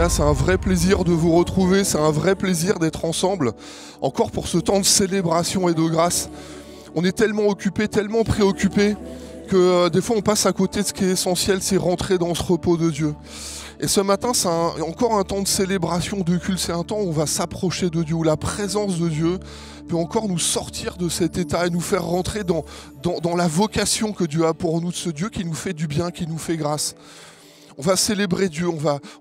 Alléluia, c'est un vrai plaisir de vous retrouver, c'est un vrai plaisir d'être ensemble, encore pour ce temps de célébration et de grâce. On est tellement occupés, tellement préoccupés, que des fois on passe à côté de ce qui est essentiel, c'est rentrer dans ce repos de Dieu. Et ce matin, c'est encore un temps de célébration, de culte, c'est un temps où on va s'approcher de Dieu, où la présence de Dieu peut encore nous sortir de cet état et nous faire rentrer dans la vocation que Dieu a pour nous, de ce Dieu qui nous fait du bien, qui nous fait grâce. On va célébrer Dieu, on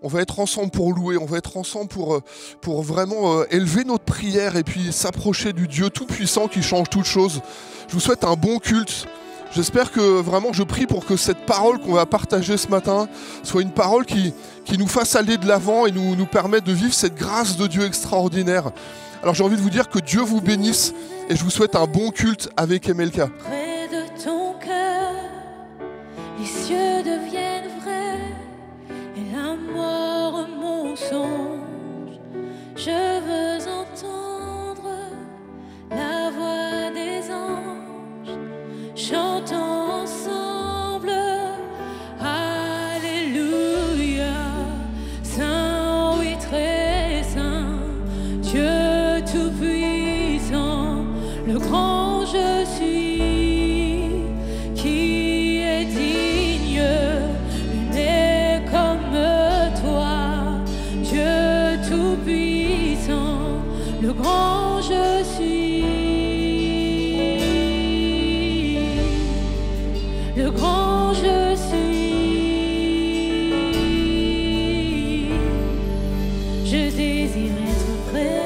va être ensemble pour louer, on va être ensemble pour vraiment élever notre prière et puis s'approcher du Dieu tout-puissant qui change toutes choses. Je vous souhaite un bon culte. J'espère que vraiment je prie pour que cette parole qu'on va partager ce matin soit une parole qui nous fasse aller de l'avant et nous permette de vivre cette grâce de Dieu extraordinaire. Alors j'ai envie de vous dire que Dieu vous bénisse et je vous souhaite un bon culte avec MLK. Près de ton cœur, les cieux deviennent vrais et la mort mon songe. Je veux entendre la voix des anges, chantons ensemble, Alléluia, Saint, oui très saint, Dieu tout-puissant, le grand je suis, qui est digne, n'est comme toi, Dieu tout-puissant, le grand je suis, le grand je suis, je désire être près.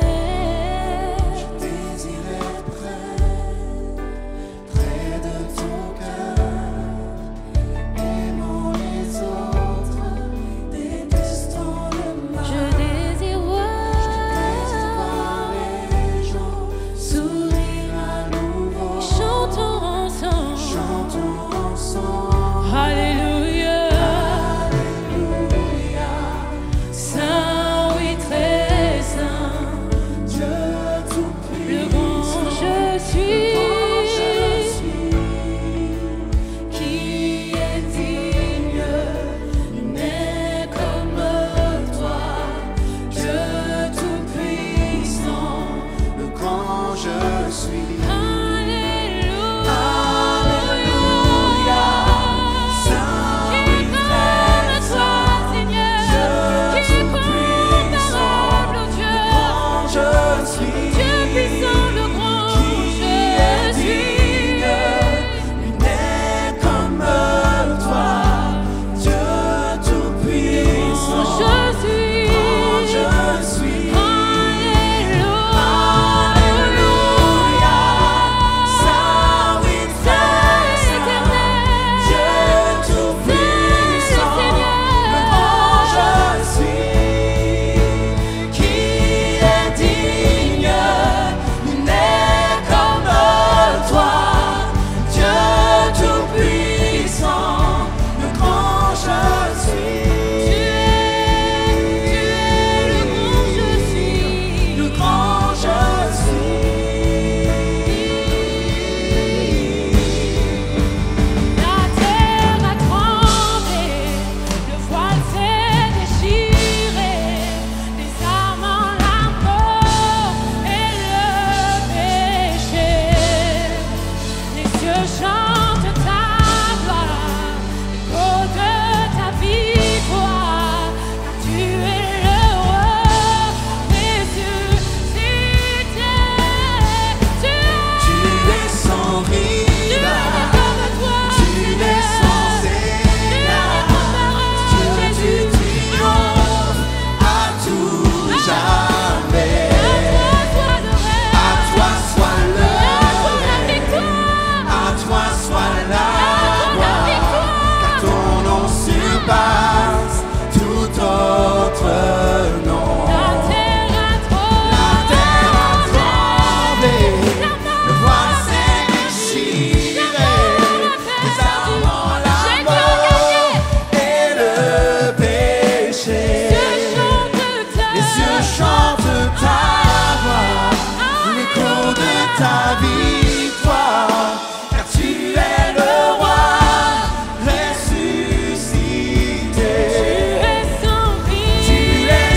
Tu es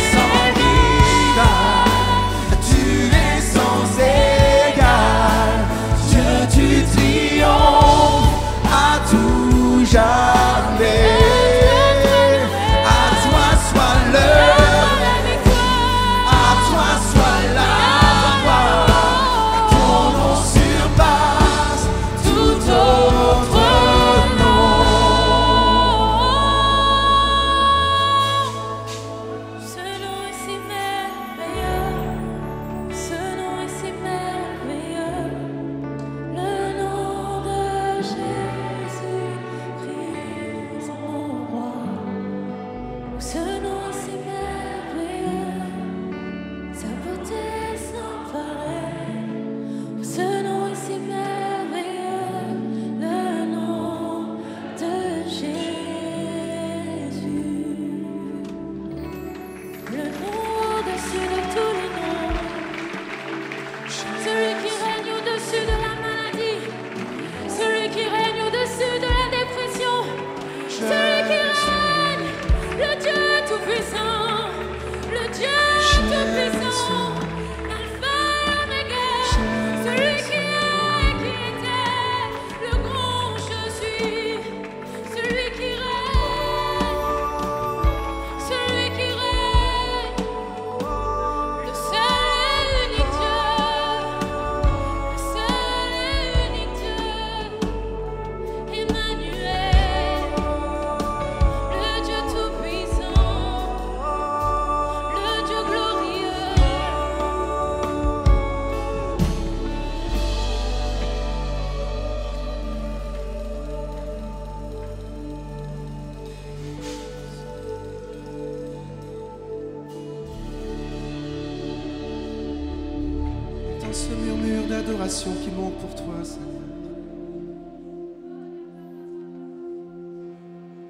dans ce murmure d'adoration qui monte pour toi, Seigneur.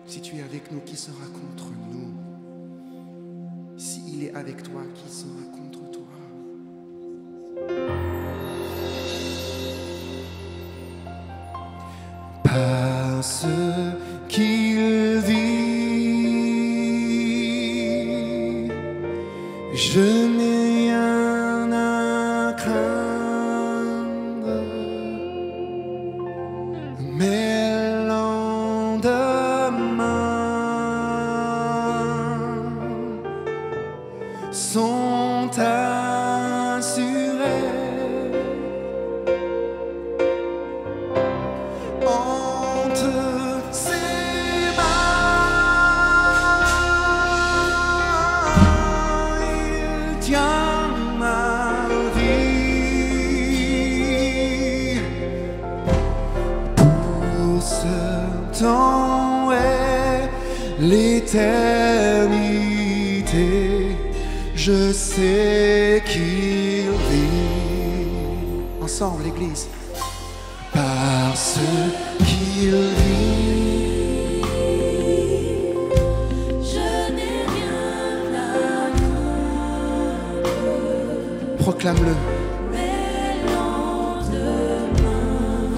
Si tu es avec nous, qui sera contre nous? S'il est avec toi, qui sera contre toi? Parce qu'il vit, je n'ai rien à craindre, mais le lendemain sont assurés. Temps est l'éternité, je sais qu'il vit. Ensemble, l'Église. Parce qu'il vit, je n'ai rien à craindre. proclame-le. Mais lendemain,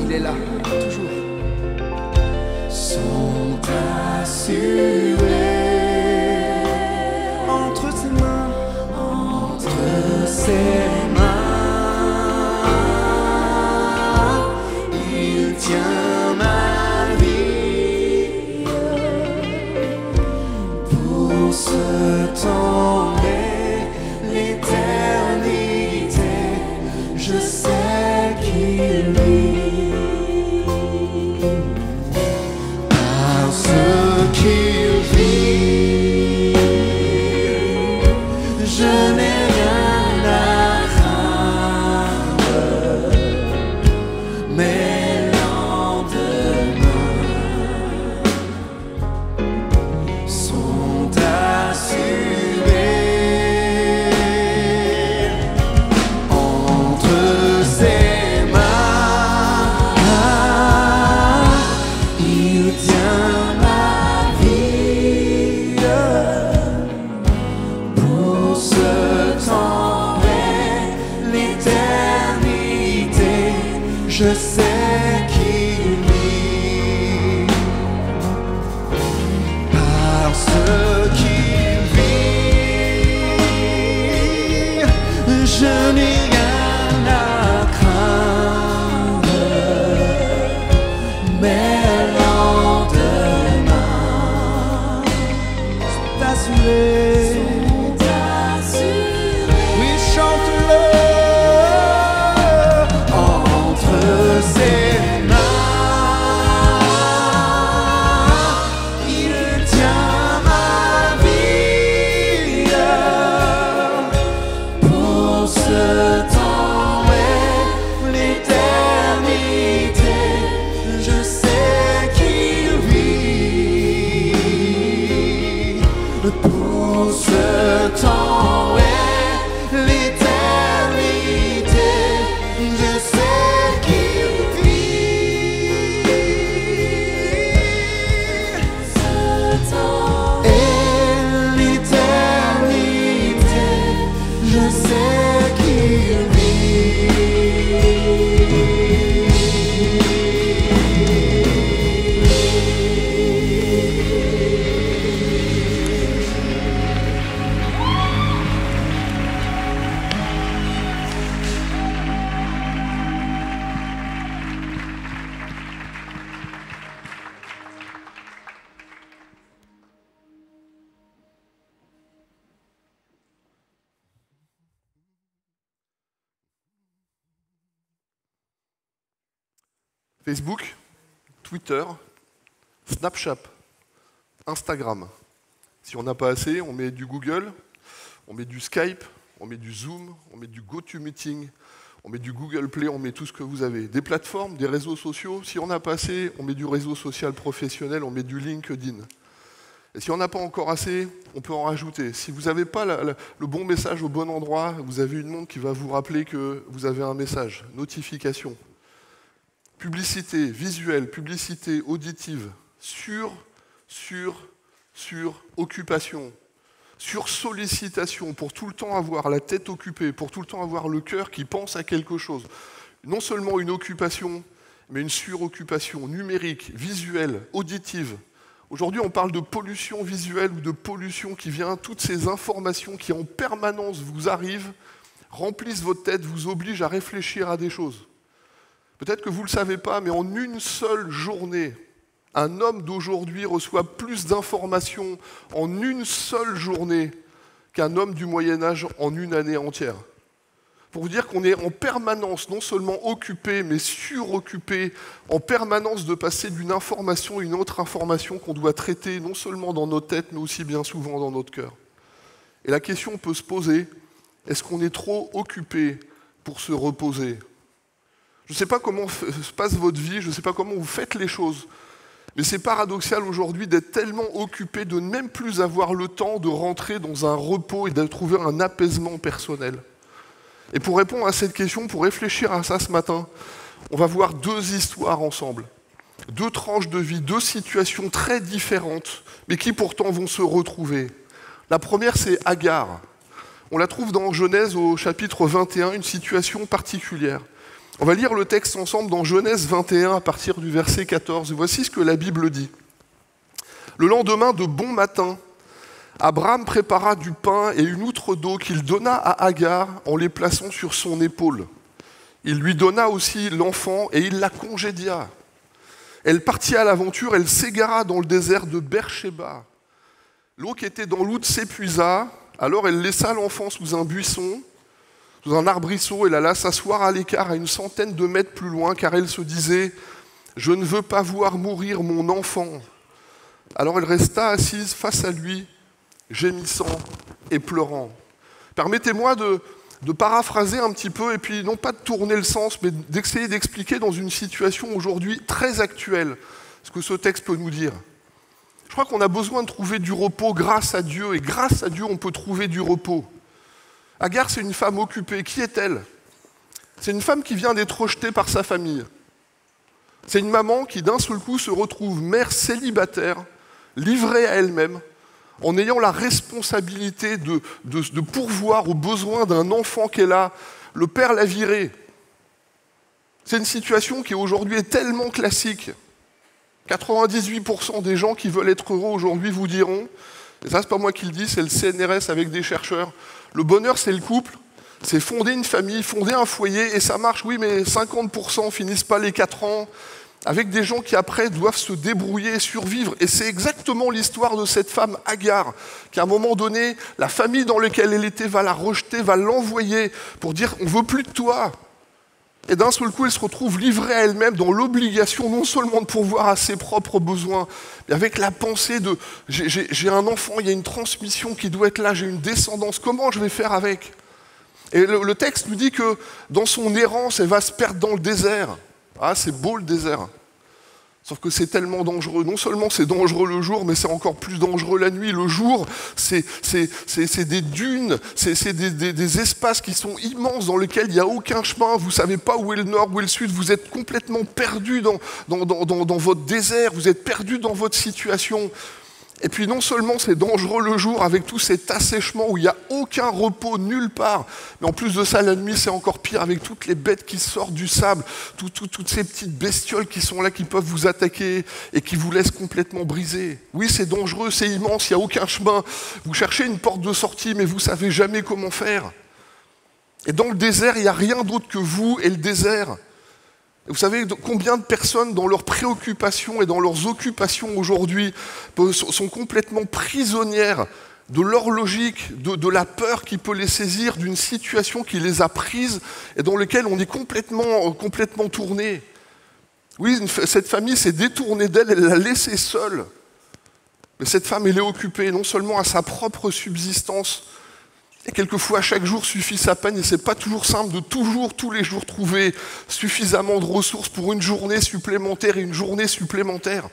Il est là, toujours. Sont assurés entre ses mains, entre ses mains. Il tient ma vie pour ce temps et l'éternité. Je sais qu'il vit. Ce qu'il vit, je n'ai rien à craindre, mais lendemain sont assurés entre ses mains. Il tient je sais qu'il vit, parce qu'il vit, je n'ai rien à craindre, mais lendemain sont assurés. Oui, chante-le. Ses mains, il tient ma vie pour ce temps et l'éternité. Je sais qu'il vit pour ce temps et l'éternité. Je sais Facebook, Twitter, Snapchat, Instagram. Si on n'a pas assez, on met du Google, on met du Skype, on met du Zoom, on met du GoToMeeting, on met du Google Play, on met tout ce que vous avez. Des plateformes, des réseaux sociaux. Si on n'a pas assez, on met du réseau social professionnel, on met du LinkedIn. Et si on n'a pas encore assez, on peut en rajouter. Si vous n'avez pas le bon message au bon endroit, vous avez une montre qui va vous rappeler que vous avez un message, notification. Publicité visuelle, publicité auditive, occupation, sur sollicitation, pour tout le temps avoir la tête occupée, pour tout le temps avoir le cœur qui pense à quelque chose. Non seulement une occupation, mais une suroccupation numérique, visuelle, auditive. Aujourd'hui, on parle de pollution visuelle ou de pollution qui vient, toutes ces informations qui en permanence vous arrivent, remplissent votre tête, vous obligent à réfléchir à des choses. Peut-être que vous ne le savez pas, mais en une seule journée, un homme d'aujourd'hui reçoit plus d'informations en une seule journée qu'un homme du Moyen-Âge en une année entière. Pour vous dire qu'on est en permanence, non seulement occupé, mais suroccupé, en permanence de passer d'une information à une autre information qu'on doit traiter, non seulement dans nos têtes, mais aussi bien souvent dans notre cœur. Et la question peut se poser, est-ce qu'on est trop occupé pour se reposer ? Je ne sais pas comment se passe votre vie, je ne sais pas comment vous faites les choses, mais c'est paradoxal aujourd'hui d'être tellement occupé de ne même plus avoir le temps de rentrer dans un repos et de trouver un apaisement personnel. Et pour répondre à cette question, pour réfléchir à ça ce matin, on va voir deux histoires ensemble. Deux tranches de vie, deux situations très différentes, mais qui pourtant vont se retrouver. La première, c'est Agar. On la trouve dans Genèse au chapitre 21, une situation particulière. On va lire le texte ensemble dans Genèse 21 à partir du verset 14. Voici ce que la Bible dit. Le lendemain de bon matin, Abraham prépara du pain et une outre d'eau qu'il donna à Agar en les plaçant sur son épaule. Il lui donna aussi l'enfant et il la congédia. Elle partit à l'aventure, elle s'égara dans le désert de Beersheba. L'eau qui était dans l'outre s'épuisa, alors elle laissa l'enfant sous un buisson, sous un arbrisseau, elle alla s'asseoir à l'écart à une centaine de mètres plus loin, car elle se disait « Je ne veux pas voir mourir mon enfant ». Alors elle resta assise face à lui, gémissant et pleurant. Permettez-moi de paraphraser un petit peu, et puis non pas de tourner le sens, mais d'essayer d'expliquer dans une situation aujourd'hui très actuelle ce que ce texte peut nous dire. Je crois qu'on a besoin de trouver du repos grâce à Dieu, et grâce à Dieu, on peut trouver du repos. Agar, c'est une femme occupée. Qui est-elle ? C'est une femme qui vient d'être rejetée par sa famille. C'est une maman qui, d'un seul coup, se retrouve mère célibataire, livrée à elle-même, en ayant la responsabilité de pourvoir aux besoins d'un enfant qu'elle a. Le père l'a viré. C'est une situation qui aujourd'hui est tellement classique. 98% des gens qui veulent être heureux aujourd'hui vous diront, et ça c'est pas moi qui le dis, c'est le CNRS avec des chercheurs, le bonheur c'est le couple, c'est fonder une famille, fonder un foyer, et ça marche, oui, mais 50% finissent pas les 4 ans, avec des gens qui après doivent se débrouiller et survivre. Et c'est exactement l'histoire de cette femme Agar, qui à un moment donné, la famille dans laquelle elle était va la rejeter, va l'envoyer pour dire « on veut plus de toi ». Et d'un seul coup, elle se retrouve livrée à elle-même dans l'obligation non seulement de pourvoir à ses propres besoins, mais avec la pensée de « j'ai un enfant, il y a une transmission qui doit être là, j'ai une descendance, comment je vais faire avec ?» Et le texte nous dit que dans son errance, elle va se perdre dans le désert. Ah, c'est beau le désert. Sauf que c'est tellement dangereux. Non seulement c'est dangereux le jour, mais c'est encore plus dangereux la nuit. Le jour, c'est des dunes, c'est des espaces qui sont immenses dans lesquels il n'y a aucun chemin. Vous ne savez pas où est le nord, où est le sud. Vous êtes complètement perdu dans votre désert. Vous êtes perdu dans votre situation. Et puis non seulement c'est dangereux le jour avec tout cet assèchement où il n'y a aucun repos nulle part, mais en plus de ça, la nuit c'est encore pire avec toutes les bêtes qui sortent du sable, toutes ces petites bestioles qui sont là, qui peuvent vous attaquer et qui vous laissent complètement brisés. Oui, c'est dangereux, c'est immense, il n'y a aucun chemin. Vous cherchez une porte de sortie, mais vous ne savez jamais comment faire. Et dans le désert, il n'y a rien d'autre que vous et le désert. Vous savez combien de personnes dans leurs préoccupations et dans leurs occupations aujourd'hui sont complètement prisonnières de leur logique, de la peur qui peut les saisir, d'une situation qui les a prises et dans laquelle on est complètement tourné. Oui, cette famille s'est détournée d'elle, elle l'a laissée seule. Mais cette femme, elle est occupée non seulement à sa propre subsistance, et quelquefois, chaque jour suffit sa peine et c'est pas toujours simple de tous les jours, trouver suffisamment de ressources pour une journée supplémentaire et une journée supplémentaire.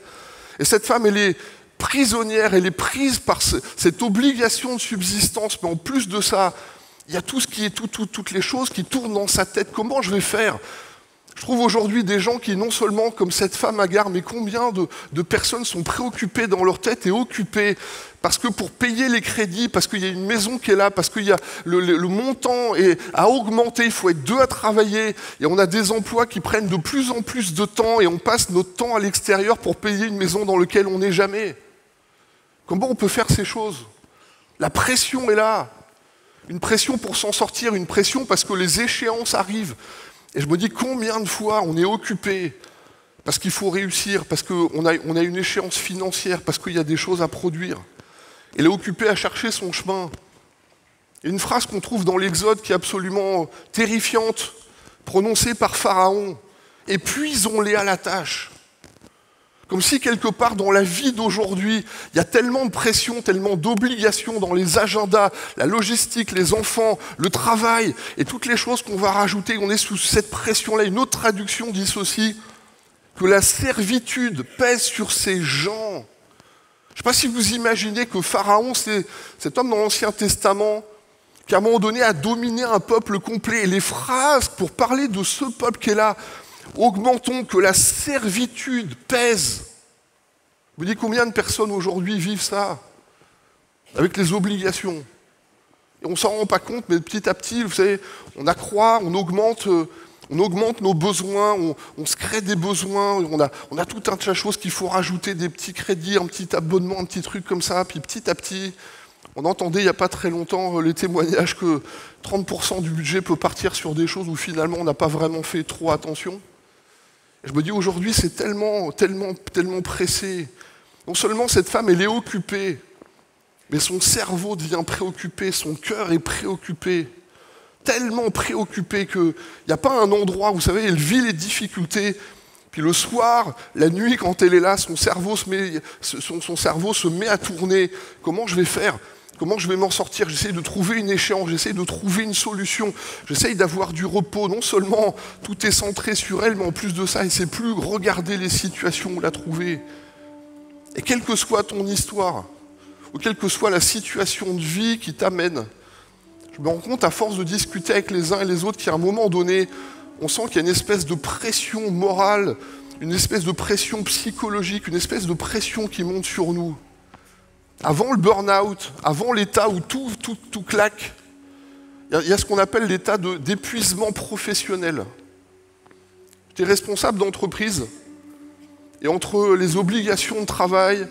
Et cette femme, elle est prisonnière, elle est prise par cette obligation de subsistance, mais en plus de ça, il y a tout ce qui est toutes les choses qui tournent dans sa tête. Comment je vais faire? Je trouve aujourd'hui des gens qui, non seulement comme cette femme Agar, mais combien de personnes sont préoccupées dans leur tête et occupées parce que pour payer les crédits, parce qu'il y a une maison qui est là, parce qu'il y a le montant a augmenté, il faut être deux à travailler, et on a des emplois qui prennent de plus en plus de temps, et on passe notre temps à l'extérieur pour payer une maison dans laquelle on n'est jamais. Comment on peut faire ces choses? La pression est là. Une pression pour s'en sortir, une pression parce que les échéances arrivent. Et je me dis combien de fois on est occupé parce qu'il faut réussir, parce qu'on a une échéance financière, parce qu'il y a des choses à produire. Elle est occupée à chercher son chemin. Il y a une phrase qu'on trouve dans l'Exode qui est absolument terrifiante, prononcée par Pharaon. « Épuisons-les à la tâche ». Comme si quelque part dans la vie d'aujourd'hui, il y a tellement de pression, tellement d'obligations dans les agendas, la logistique, les enfants, le travail et toutes les choses qu'on va rajouter. On est sous cette pression-là. Une autre traduction dit ceci, que la servitude pèse sur ces gens. Je ne sais pas si vous imaginez que Pharaon, c'est cet homme dans l'Ancien Testament qui à un moment donné a dominé un peuple complet. Et les phrases pour parler de ce peuple qui est là, augmentons que la servitude pèse. Vous dites combien de personnes aujourd'hui vivent ça? Avec les obligations. Et on ne s'en rend pas compte, mais petit à petit, vous savez, on accroît, on augmente nos besoins, on se crée des besoins, on a tout un tas de choses qu'il faut rajouter, des petits crédits, un petit abonnement, un petit truc comme ça, puis petit à petit, on entendait il n'y a pas très longtemps les témoignages que 30% du budget peut partir sur des choses où finalement on n'a pas vraiment fait trop attention. Et je me dis aujourd'hui c'est tellement pressé. Non seulement cette femme elle est occupée, mais son cerveau devient préoccupé, son cœur est préoccupé. Tellement préoccupé qu'il n'y a pas un endroit, vous savez, elle vit les difficultés, puis le soir, la nuit quand elle est là, son cerveau se met à tourner. Comment je vais faire? Comment je vais m'en sortir? J'essaie de trouver une échéance, j'essaie de trouver une solution, j'essaie d'avoir du repos. Non seulement tout est centré sur elle, mais en plus de ça, elle ne sait plus regarder les situations ou la trouver. Et quelle que soit ton histoire, ou quelle que soit la situation de vie qui t'amène, je me rends compte à force de discuter avec les uns et les autres qu'à un moment donné, on sent qu'il y a une espèce de pression morale, une espèce de pression psychologique, une espèce de pression qui monte sur nous. Avant le burn-out, avant l'état où tout claque, il y a ce qu'on appelle l'état d'épuisement professionnel. J'étais responsable d'entreprise et entre les obligations de travail,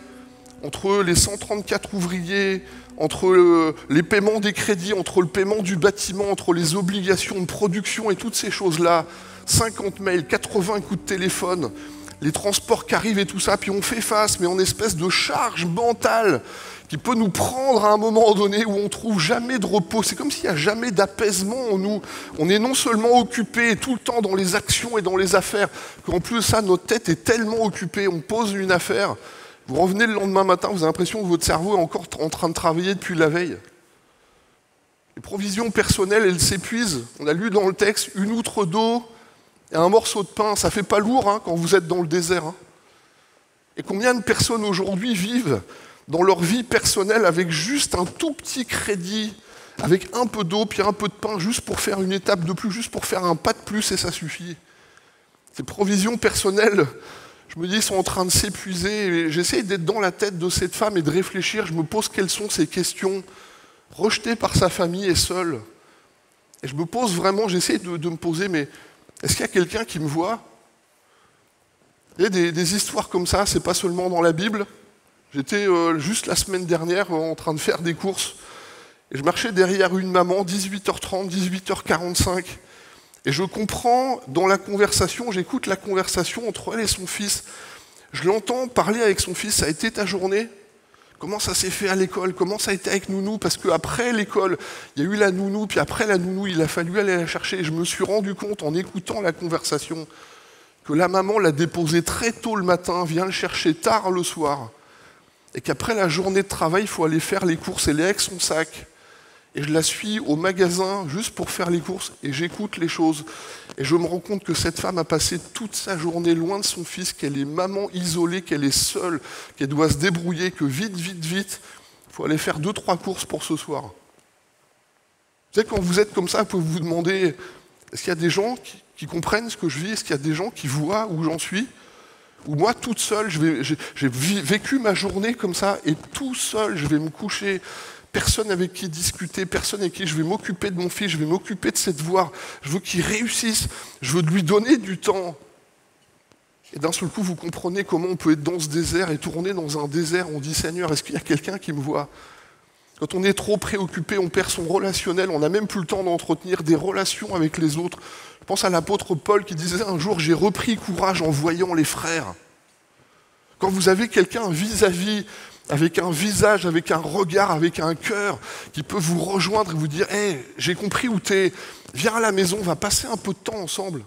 entre les 134 ouvriers, entre les paiements des crédits, entre le paiement du bâtiment, entre les obligations de production et toutes ces choses-là, 50 mails, 80 coups de téléphone, les transports qui arrivent et tout ça, puis on fait face, mais en espèce de charge mentale qui peut nous prendre à un moment donné où on ne trouve jamais de repos. C'est comme s'il n'y a jamais d'apaisement en nous. On est non seulement occupé tout le temps dans les actions et dans les affaires, qu'en plus de ça, notre tête est tellement occupée, on pose une affaire, vous revenez le lendemain matin, vous avez l'impression que votre cerveau est encore en train de travailler depuis la veille. Les provisions personnelles, elles s'épuisent. On a lu dans le texte, une outre d'eau et un morceau de pain. Ça ne fait pas lourd hein, quand vous êtes dans le désert. Hein. Et combien de personnes aujourd'hui vivent dans leur vie personnelle avec juste un tout petit crédit, avec un peu d'eau, puis un peu de pain, juste pour faire une étape de plus, juste pour faire un pas de plus, et ça suffit. Ces provisions personnelles, je me dis, sont en train de s'épuiser. J'essaie d'être dans la tête de cette femme et de réfléchir. Je me pose quelles sont ces questions, rejetée par sa famille et seule. Et je me pose vraiment, j'essaie de me poser, mais est-ce qu'il y a quelqu'un qui me voit? Il y a des histoires comme ça, c'est pas seulement dans la Bible. J'étais juste la semaine dernière en train de faire des courses et je marchais derrière une maman, 18h30, 18h45. Et je comprends dans la conversation, j'écoute la conversation entre elle et son fils. Je l'entends parler avec son fils, ça a été ta journée? Comment ça s'est fait à l'école? Comment ça a été avec Nounou? Parce qu'après l'école, il y a eu la nounou, puis après la nounou, il a fallu aller la chercher. Et je me suis rendu compte en écoutant la conversation que la maman l'a déposé très tôt le matin, vient le chercher tard le soir. Et qu'après la journée de travail, il faut aller faire les courses, elle est avec son sac. et je la suis au magasin juste pour faire les courses, et j'écoute les choses. Et je me rends compte que cette femme a passé toute sa journée loin de son fils, qu'elle est maman isolée, qu'elle est seule, qu'elle doit se débrouiller, que vite, il faut aller faire 2-3 courses pour ce soir. Vous savez, quand vous êtes comme ça, vous pouvez vous demander, est-ce qu'il y a des gens qui comprennent ce que je vis? Est-ce qu'il y a des gens qui voient où j'en suis? Ou moi, toute seule, j'ai vécu ma journée comme ça, et tout seul, je vais me coucher. Personne avec qui discuter, personne avec qui je vais m'occuper de mon fils, je vais m'occuper de cette voix. Je veux qu'il réussisse, je veux lui donner du temps. Et d'un seul coup, vous comprenez comment on peut être dans ce désert et tourner dans un désert. On dit, Seigneur, est-ce qu'il y a quelqu'un qui me voit? Quand on est trop préoccupé, on perd son relationnel, on n'a même plus le temps d'entretenir des relations avec les autres. Je pense à l'apôtre Paul qui disait un jour, j'ai repris courage en voyant les frères. Quand vous avez quelqu'un vis-à-vis, avec un visage, avec un regard, avec un cœur, qui peut vous rejoindre et vous dire « Hey, j'ai compris où t'es, viens à la maison, on va passer un peu de temps ensemble ».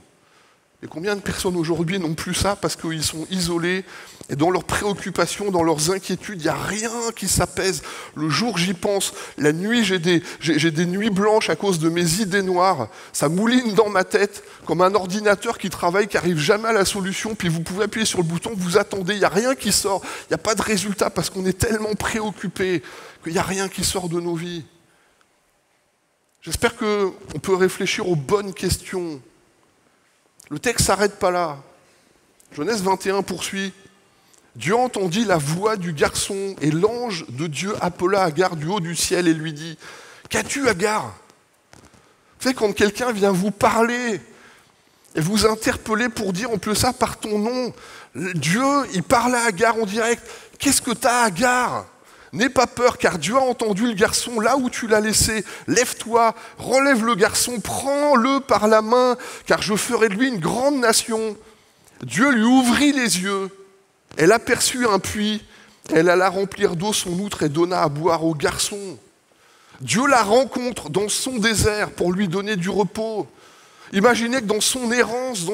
Et combien de personnes aujourd'hui n'ont plus ça parce qu'ils sont isolés et dans leurs préoccupations, dans leurs inquiétudes, il n'y a rien qui s'apaise. Le jour j'y pense, la nuit j'ai des nuits blanches à cause de mes idées noires. Ça mouline dans ma tête comme un ordinateur qui travaille, qui n'arrive jamais à la solution. Puis vous pouvez appuyer sur le bouton, vous attendez, il n'y a rien qui sort. Il n'y a pas de résultat parce qu'on est tellement préoccupé qu'il n'y a rien qui sort de nos vies. J'espère qu'on peut réfléchir aux bonnes questions. Le texte ne s'arrête pas là. Genèse 21 poursuit. Dieu entendit la voix du garçon et l'ange de Dieu appela Agar du haut du ciel et lui dit « Qu'as-tu, Agar ?» Vous savez, quand quelqu'un vient vous parler et vous interpeller pour dire, on peut ça par ton nom, Dieu, il parle à Agar en direct. « Qu'est-ce que tu as, Agar ? N'aie pas peur, car Dieu a entendu le garçon là où tu l'as laissé. Lève-toi, relève le garçon, prends-le par la main, car je ferai de lui une grande nation. » Dieu lui ouvrit les yeux. Elle aperçut un puits. Elle alla remplir d'eau son outre et donna à boire au garçon. Dieu la rencontre dans son désert pour lui donner du repos. Imaginez que dans son errance,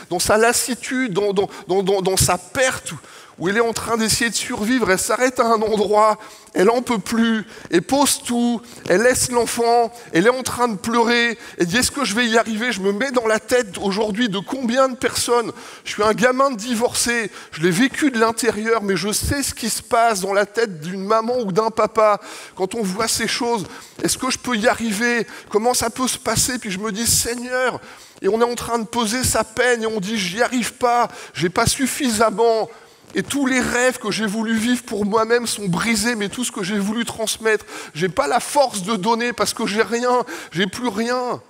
dans sa lassitude, dans sa perte, où elle est en train d'essayer de survivre, elle s'arrête à un endroit, elle n'en peut plus, elle pose tout, elle laisse l'enfant, elle est en train de pleurer, elle dit « Est-ce que je vais y arriver ?» Je me mets dans la tête aujourd'hui de combien de personnes, je suis un gamin de divorcé, je l'ai vécu de l'intérieur, mais je sais ce qui se passe dans la tête d'une maman ou d'un papa quand on voit ces choses. Est-ce que je peux y arriver? Comment ça peut se passer? Puis je me dis « Seigneur !» Et on est en train de poser sa peine et on dit « J'y arrive pas, j'ai pas suffisamment ». Et tous les rêves que j'ai voulu vivre pour moi-même sont brisés, mais tout ce que j'ai voulu transmettre, j'ai pas la force de donner parce que j'ai rien, j'ai plus rien.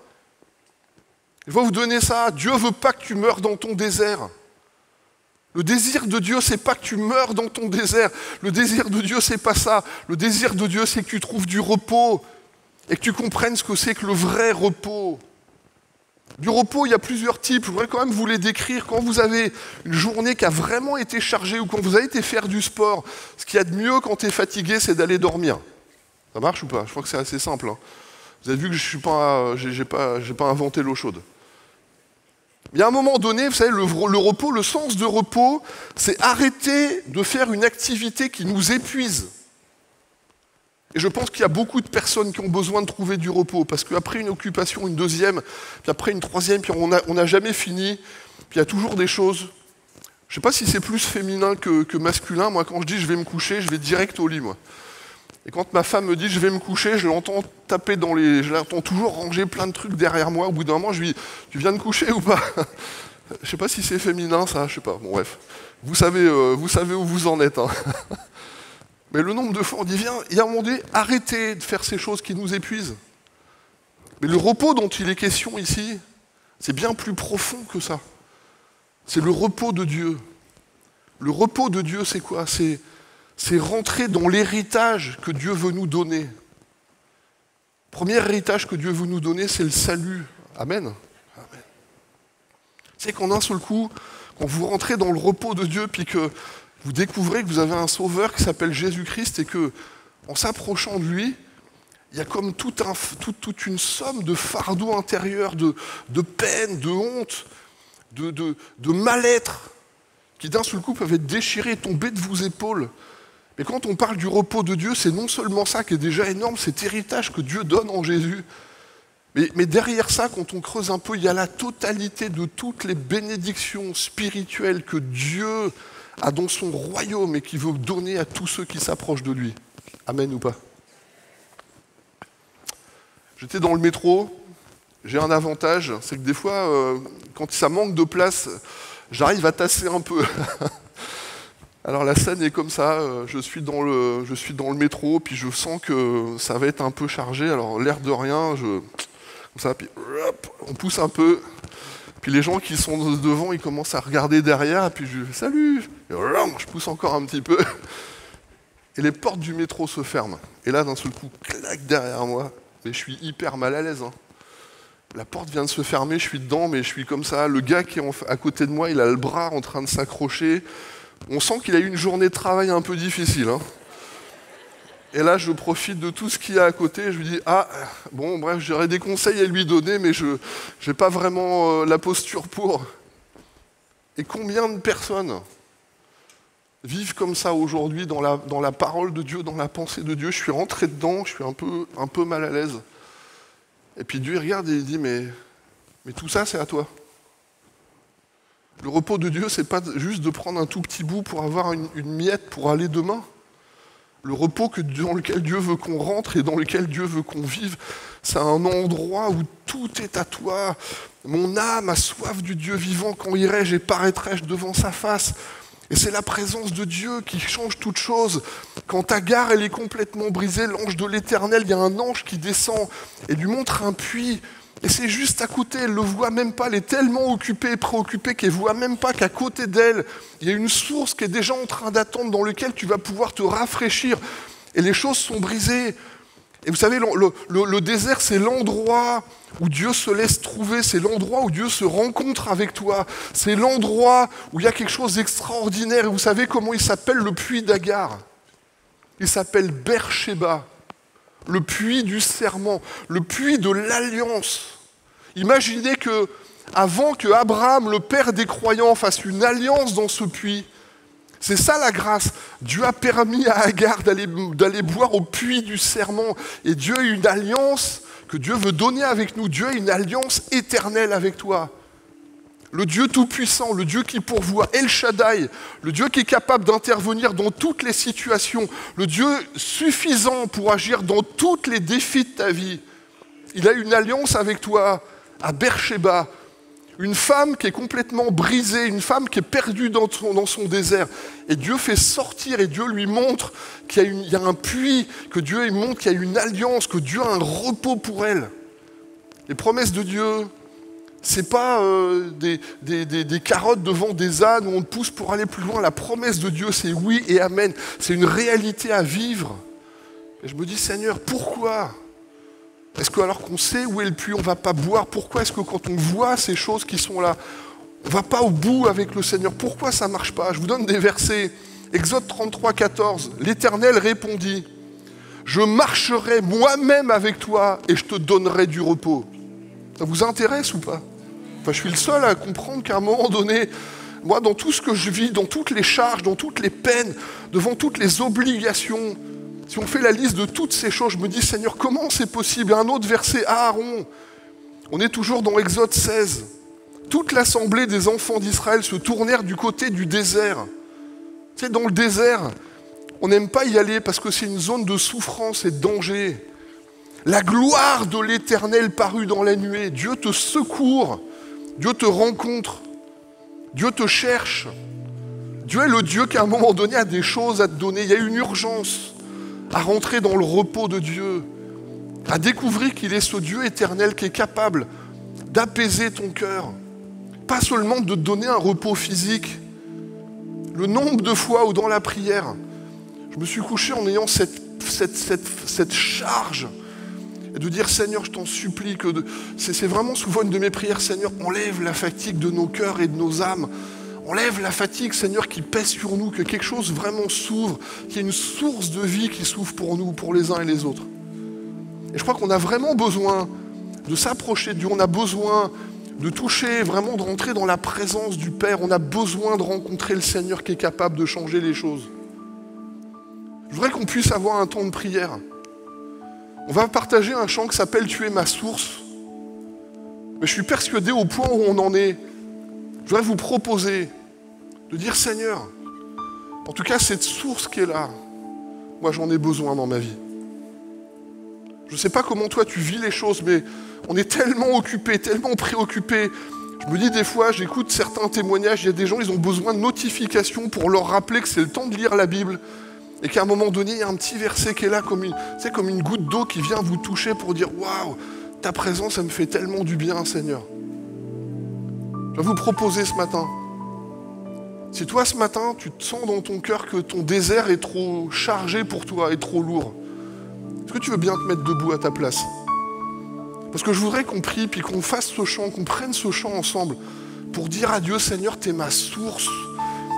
Je vais vous donner ça. Dieu veut pas que tu meurs dans ton désert. Le désir de Dieu, c'est pas que tu meurs dans ton désert. Le désir de Dieu, c'est pas ça. Le désir de Dieu, c'est que tu trouves du repos et que tu comprennes ce que c'est que le vrai repos. Du repos, il y a plusieurs types. Je voudrais quand même vous les décrire. Quand vous avez une journée qui a vraiment été chargée ou quand vous avez été faire du sport, ce qu'il y a de mieux quand tu es fatigué, c'est d'aller dormir. Ça marche ou pas? Je crois que c'est assez simple. Hein. Vous avez vu que je n'ai pas inventé l'eau chaude. Il y a un moment donné, vous savez, le repos, le sens de repos, c'est arrêter de faire une activité qui nous épuise. Et je pense qu'il y a beaucoup de personnes qui ont besoin de trouver du repos, parce qu'après une occupation, une deuxième, puis après une troisième, puis on n'a jamais fini, puis il y a toujours des choses. Je ne sais pas si c'est plus féminin que masculin. Moi, quand je dis je vais me coucher, je vais direct au lit, moi. Et quand ma femme me dit je vais me coucher, je l'entends taper je l'entends toujours ranger plein de trucs derrière moi. Au bout d'un moment, je lui dis tu viens de coucher ou pas? Je ne sais pas si c'est féminin, ça, je ne sais pas. Bon, bref. Vous savez où vous en êtes. Hein. Mais le nombre de fois, on dit, viens, il y a un moment donné, arrêtez de faire ces choses qui nous épuisent. Mais le repos dont il est question ici, c'est bien plus profond que ça. C'est le repos de Dieu. Le repos de Dieu, c'est quoi? C'est rentrer dans l'héritage que Dieu veut nous donner. Le premier héritage que Dieu veut nous donner, c'est le salut. Amen. Amen. C'est qu'en un seul coup, quand vous rentrez dans le repos de Dieu, puis que vous découvrez que vous avez un sauveur qui s'appelle Jésus-Christ et que, en s'approchant de lui, il y a comme toute une somme de fardeaux intérieurs, de peine, de honte, de mal-être, qui d'un seul coup peuvent être déchirés, tomber de vos épaules. Mais quand on parle du repos de Dieu, c'est non seulement ça qui est déjà énorme, cet héritage que Dieu donne en Jésus. Mais derrière ça, quand on creuse un peu, il y a la totalité de toutes les bénédictions spirituelles que Dieu a dans son royaume et qui veut donner à tous ceux qui s'approchent de lui. Amen ou pas? J'étais dans le métro, j'ai un avantage, c'est que des fois, quand ça manque de place, j'arrive à tasser un peu. Alors la scène est comme ça, je suis dans le métro, puis je sens que ça va être un peu chargé, alors l'air de rien, comme ça, puis hop, on pousse un peu, puis les gens qui sont devant, ils commencent à regarder derrière, puis je fais salut, et je pousse encore un petit peu, et les portes du métro se ferment. Et là, d'un seul coup, clac derrière moi, mais je suis hyper mal à l'aise. Hein. La porte vient de se fermer, je suis dedans, mais je suis comme ça. Le gars qui est à côté de moi, il a le bras en train de s'accrocher. On sent qu'il a eu une journée de travail un peu difficile. Hein. Et là, je profite de tout ce qu'il y a à côté. Je lui dis, bon, bref, j'aurais des conseils à lui donner, mais je n'ai pas vraiment la posture pour. Et combien de personnes vivent comme ça aujourd'hui dans la parole de Dieu, dans la pensée de Dieu? Je suis rentré dedans, je suis un peu mal à l'aise. Et puis Dieu il regarde et il dit, mais tout ça, c'est à toi. Le repos de Dieu, c'est pas juste de prendre un tout petit bout pour avoir une miette pour aller demain. Le repos dans lequel Dieu veut qu'on rentre et dans lequel Dieu veut qu'on vive, c'est un endroit où tout est à toi. Mon âme a soif du Dieu vivant. Quand irai-je et paraîtrai-je devant sa face? Et c'est la présence de Dieu qui change toute chose. Quand Agar, elle est complètement brisée, l'ange de l'Éternel, il y a un ange qui descend et lui montre un puits. Et c'est juste à côté, elle ne le voit même pas, elle est tellement occupée et préoccupée qu'elle ne voit même pas qu'à côté d'elle, il y a une source qui est déjà en train d'attendre, dans laquelle tu vas pouvoir te rafraîchir. Et les choses sont brisées. Et vous savez, le désert, c'est l'endroit où Dieu se laisse trouver, c'est l'endroit où Dieu se rencontre avec toi, c'est l'endroit où il y a quelque chose d'extraordinaire. Et vous savez comment il s'appelle le puits d'Agar? Il s'appelle Beersheba, le puits du serment, le puits de l'alliance. Imaginez que, avant que Abraham, le père des croyants, fasse une alliance dans ce puits, c'est ça la grâce. Dieu a permis à Agar d'aller boire au puits du serment. Et Dieu a une alliance que Dieu veut donner avec nous. Dieu a une alliance éternelle avec toi. Le Dieu tout-puissant, le Dieu qui pourvoit, El Shaddai, le Dieu qui est capable d'intervenir dans toutes les situations, le Dieu suffisant pour agir dans tous les défis de ta vie. Il a une alliance avec toi à Beersheba. Une femme qui est complètement brisée, une femme qui est perdue dans son désert. Et Dieu fait sortir et Dieu lui montre qu'il y a un puits, que Dieu lui montre qu'il y a une alliance, que Dieu a un repos pour elle. Les promesses de Dieu, c'est pas des carottes devant des ânes où on te pousse pour aller plus loin. La promesse de Dieu, c'est oui et amen. C'est une réalité à vivre. Et je me dis, Seigneur, pourquoi ? Est-ce que alors qu'on sait où est le puits, on ne va pas boire? Pourquoi est-ce que quand on voit ces choses qui sont là, on ne va pas au bout avec le Seigneur? Pourquoi ça ne marche pas? Je vous donne des versets. Exode 33, 14. L'Éternel répondit, « Je marcherai moi-même avec toi et je te donnerai du repos. » Ça vous intéresse ou pas? Enfin, je suis le seul à comprendre qu'à un moment donné, moi, dans tout ce que je vis, dans toutes les charges, dans toutes les peines, devant toutes les obligations, si on fait la liste de toutes ces choses, je me dis, Seigneur, comment c'est possible? Un autre verset, Aaron. On est toujours dans Exode 16. Toute l'assemblée des enfants d'Israël se tournèrent du côté du désert. Tu sais, dans le désert, on n'aime pas y aller parce que c'est une zone de souffrance et de danger. La gloire de l'Éternel parut dans la nuée. Dieu te secourt. Dieu te rencontre. Dieu te cherche. Dieu est le Dieu qui, à un moment donné, a des choses à te donner. Il y a une urgence à rentrer dans le repos de Dieu, à découvrir qu'il est ce Dieu éternel qui est capable d'apaiser ton cœur, pas seulement de te donner un repos physique. Le nombre de fois où dans la prière, je me suis couché en ayant cette charge, et de dire, Seigneur, je t'en supplie, c'est vraiment souvent une de mes prières, Seigneur, enlève la fatigue de nos cœurs et de nos âmes. Enlève la fatigue, Seigneur, qui pèse sur nous, que quelque chose vraiment s'ouvre, qu'il y ait une source de vie qui s'ouvre pour nous, pour les uns et les autres. Et je crois qu'on a vraiment besoin de s'approcher de Dieu, on a besoin de toucher, vraiment de rentrer dans la présence du Père, on a besoin de rencontrer le Seigneur qui est capable de changer les choses. Je voudrais qu'on puisse avoir un temps de prière. On va partager un chant qui s'appelle « Tu es ma source ». Mais je suis persuadé au point où on en est. Je voudrais vous proposer de dire « Seigneur, en tout cas cette source qui est là, moi j'en ai besoin dans ma vie. » Je ne sais pas comment toi tu vis les choses, mais on est tellement occupés, tellement préoccupés. Je me dis des fois, j'écoute certains témoignages, il y a des gens, ils ont besoin de notifications pour leur rappeler que c'est le temps de lire la Bible. Et qu'à un moment donné, il y a un petit verset qui est là, comme une goutte d'eau qui vient vous toucher pour dire « Waouh, ta présence, ça me fait tellement du bien, Seigneur. » Je vais vous proposer ce matin. Si toi, ce matin, tu te sens dans ton cœur que ton désert est trop chargé pour toi, est trop lourd, est-ce que tu veux bien te mettre debout à ta place? Parce que je voudrais qu'on prie, puis qu'on fasse ce chant, qu'on prenne ce chant ensemble pour dire à Dieu « Seigneur, t'es ma source.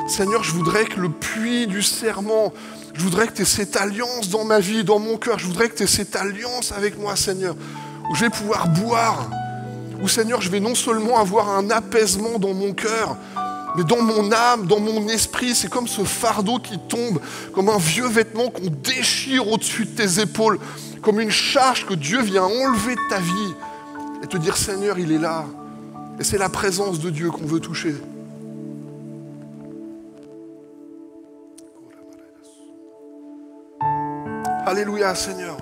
Seigneur, je voudrais que le puits du serment, je voudrais que tu aies cette alliance dans ma vie, dans mon cœur. Je voudrais que tu aies cette alliance avec moi, Seigneur, où je vais pouvoir boire. Où, Seigneur, je vais non seulement avoir un apaisement dans mon cœur, mais dans mon âme, dans mon esprit. C'est comme ce fardeau qui tombe, comme un vieux vêtement qu'on déchire au-dessus de tes épaules, comme une charge que Dieu vient enlever de ta vie et te dire, Seigneur, il est là. Et c'est la présence de Dieu qu'on veut toucher. Alléluia, Seigneur.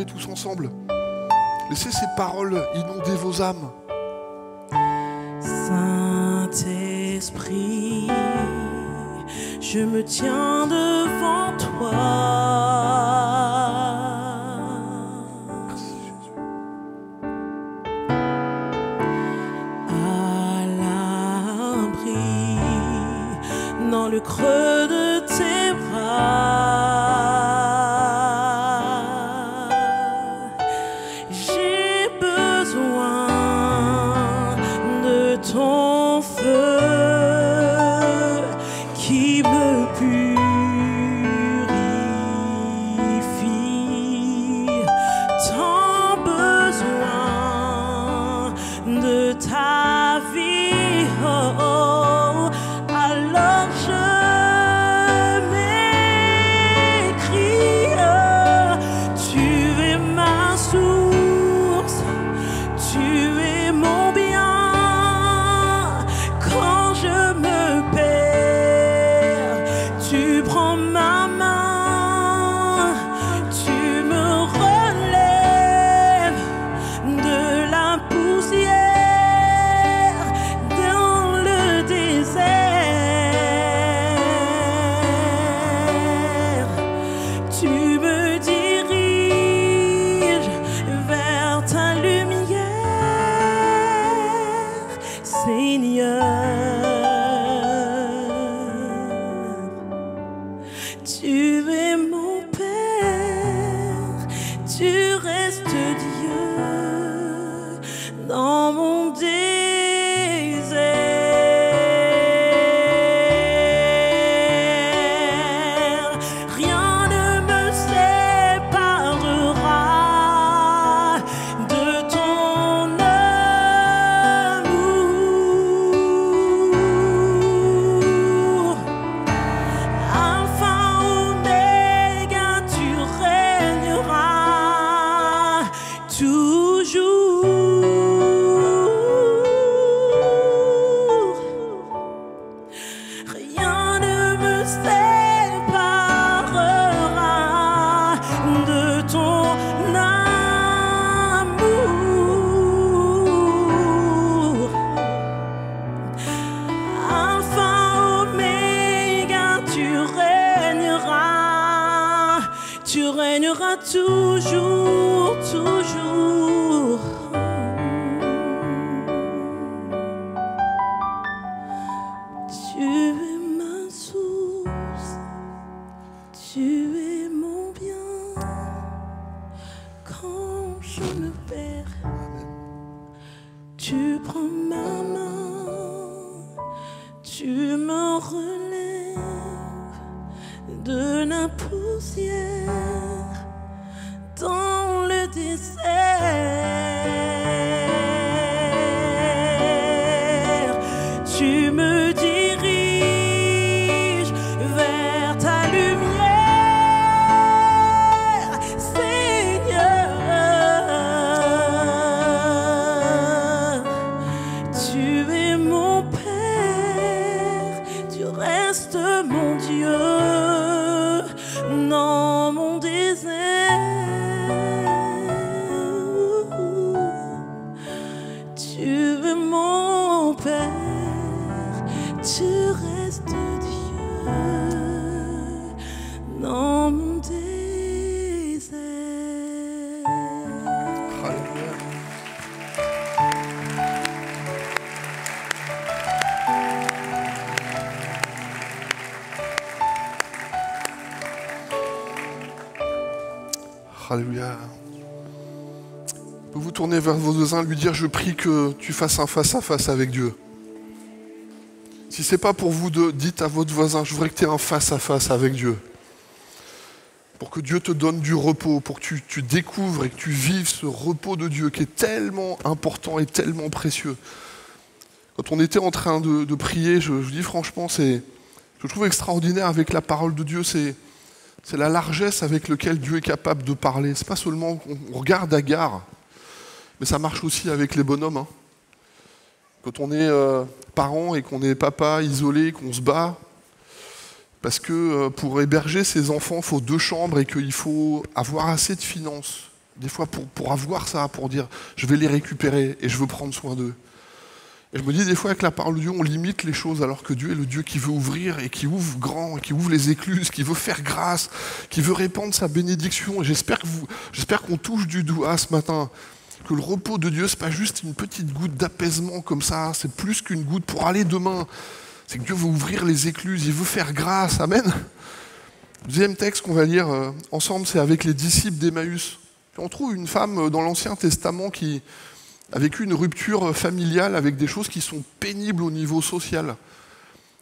Tous ensemble. Laissez ces paroles inonder vos âmes. Saint-Esprit, je me tiens devant toi. Merci Jésus. À l'abri, dans le creux de tes bras. Ta vie, oh, oh, alors je restes Dieu dans mon désert. Rien ne me séparera de ton amour. Alpha, Oméga, tu régneras toujours. Rien ne me séparera de ton amour. Alpha, Oméga, tu régneras toujours, toujours. Tu es ma source, tu es mon bien. Quand je me perds, tu prends ma main, tu me relèves de la poussière dans le désert. Tu me diriges vers ta lumière, Seigneur. Tu es mon Père, tu restes mon Dieu dans mon désert. Tu es mon Père, tu restes Dieu dans mon désert. Alléluia. Alléluia. Vous vous tournez vers vos voisins, lui dire: je prie que tu fasses un face-à-face avec Dieu. Si c'est pas pour vous deux, dites à votre voisin: je voudrais que tu aies un face-à-face avec Dieu. Pour que Dieu te donne du repos, pour que tu découvres et que tu vives ce repos de Dieu qui est tellement important et tellement précieux. Quand on était en train de prier, je vous dis franchement, je trouve extraordinaire avec la parole de Dieu, c'est la largesse avec laquelle Dieu est capable de parler. C'est pas seulement qu'on regarde Agar, mais ça marche aussi avec les bonhommes. Hein. Quand on est parent et qu'on est papa isolé, qu'on se bat, parce que pour héberger ses enfants, il faut 2 chambres et qu'il faut avoir assez de finances. Des fois pour avoir ça, pour dire je vais les récupérer et je veux prendre soin d'eux. Et je me dis des fois avec la parole de Dieu, on limite les choses alors que Dieu est le Dieu qui veut ouvrir et qui ouvre grand, et qui ouvre les écluses, qui veut faire grâce, qui veut répandre sa bénédiction. Et j'espère qu'on touche du doigt ce matin, que le repos de Dieu, c'est pas juste une petite goutte d'apaisement comme ça, c'est plus qu'une goutte pour aller demain. C'est que Dieu veut ouvrir les écluses, il veut faire grâce. Amen. Le deuxième texte qu'on va lire ensemble, c'est avec les disciples d'Emmaüs. On trouve une femme dans l'Ancien Testament qui a vécu une rupture familiale avec des choses qui sont pénibles au niveau social.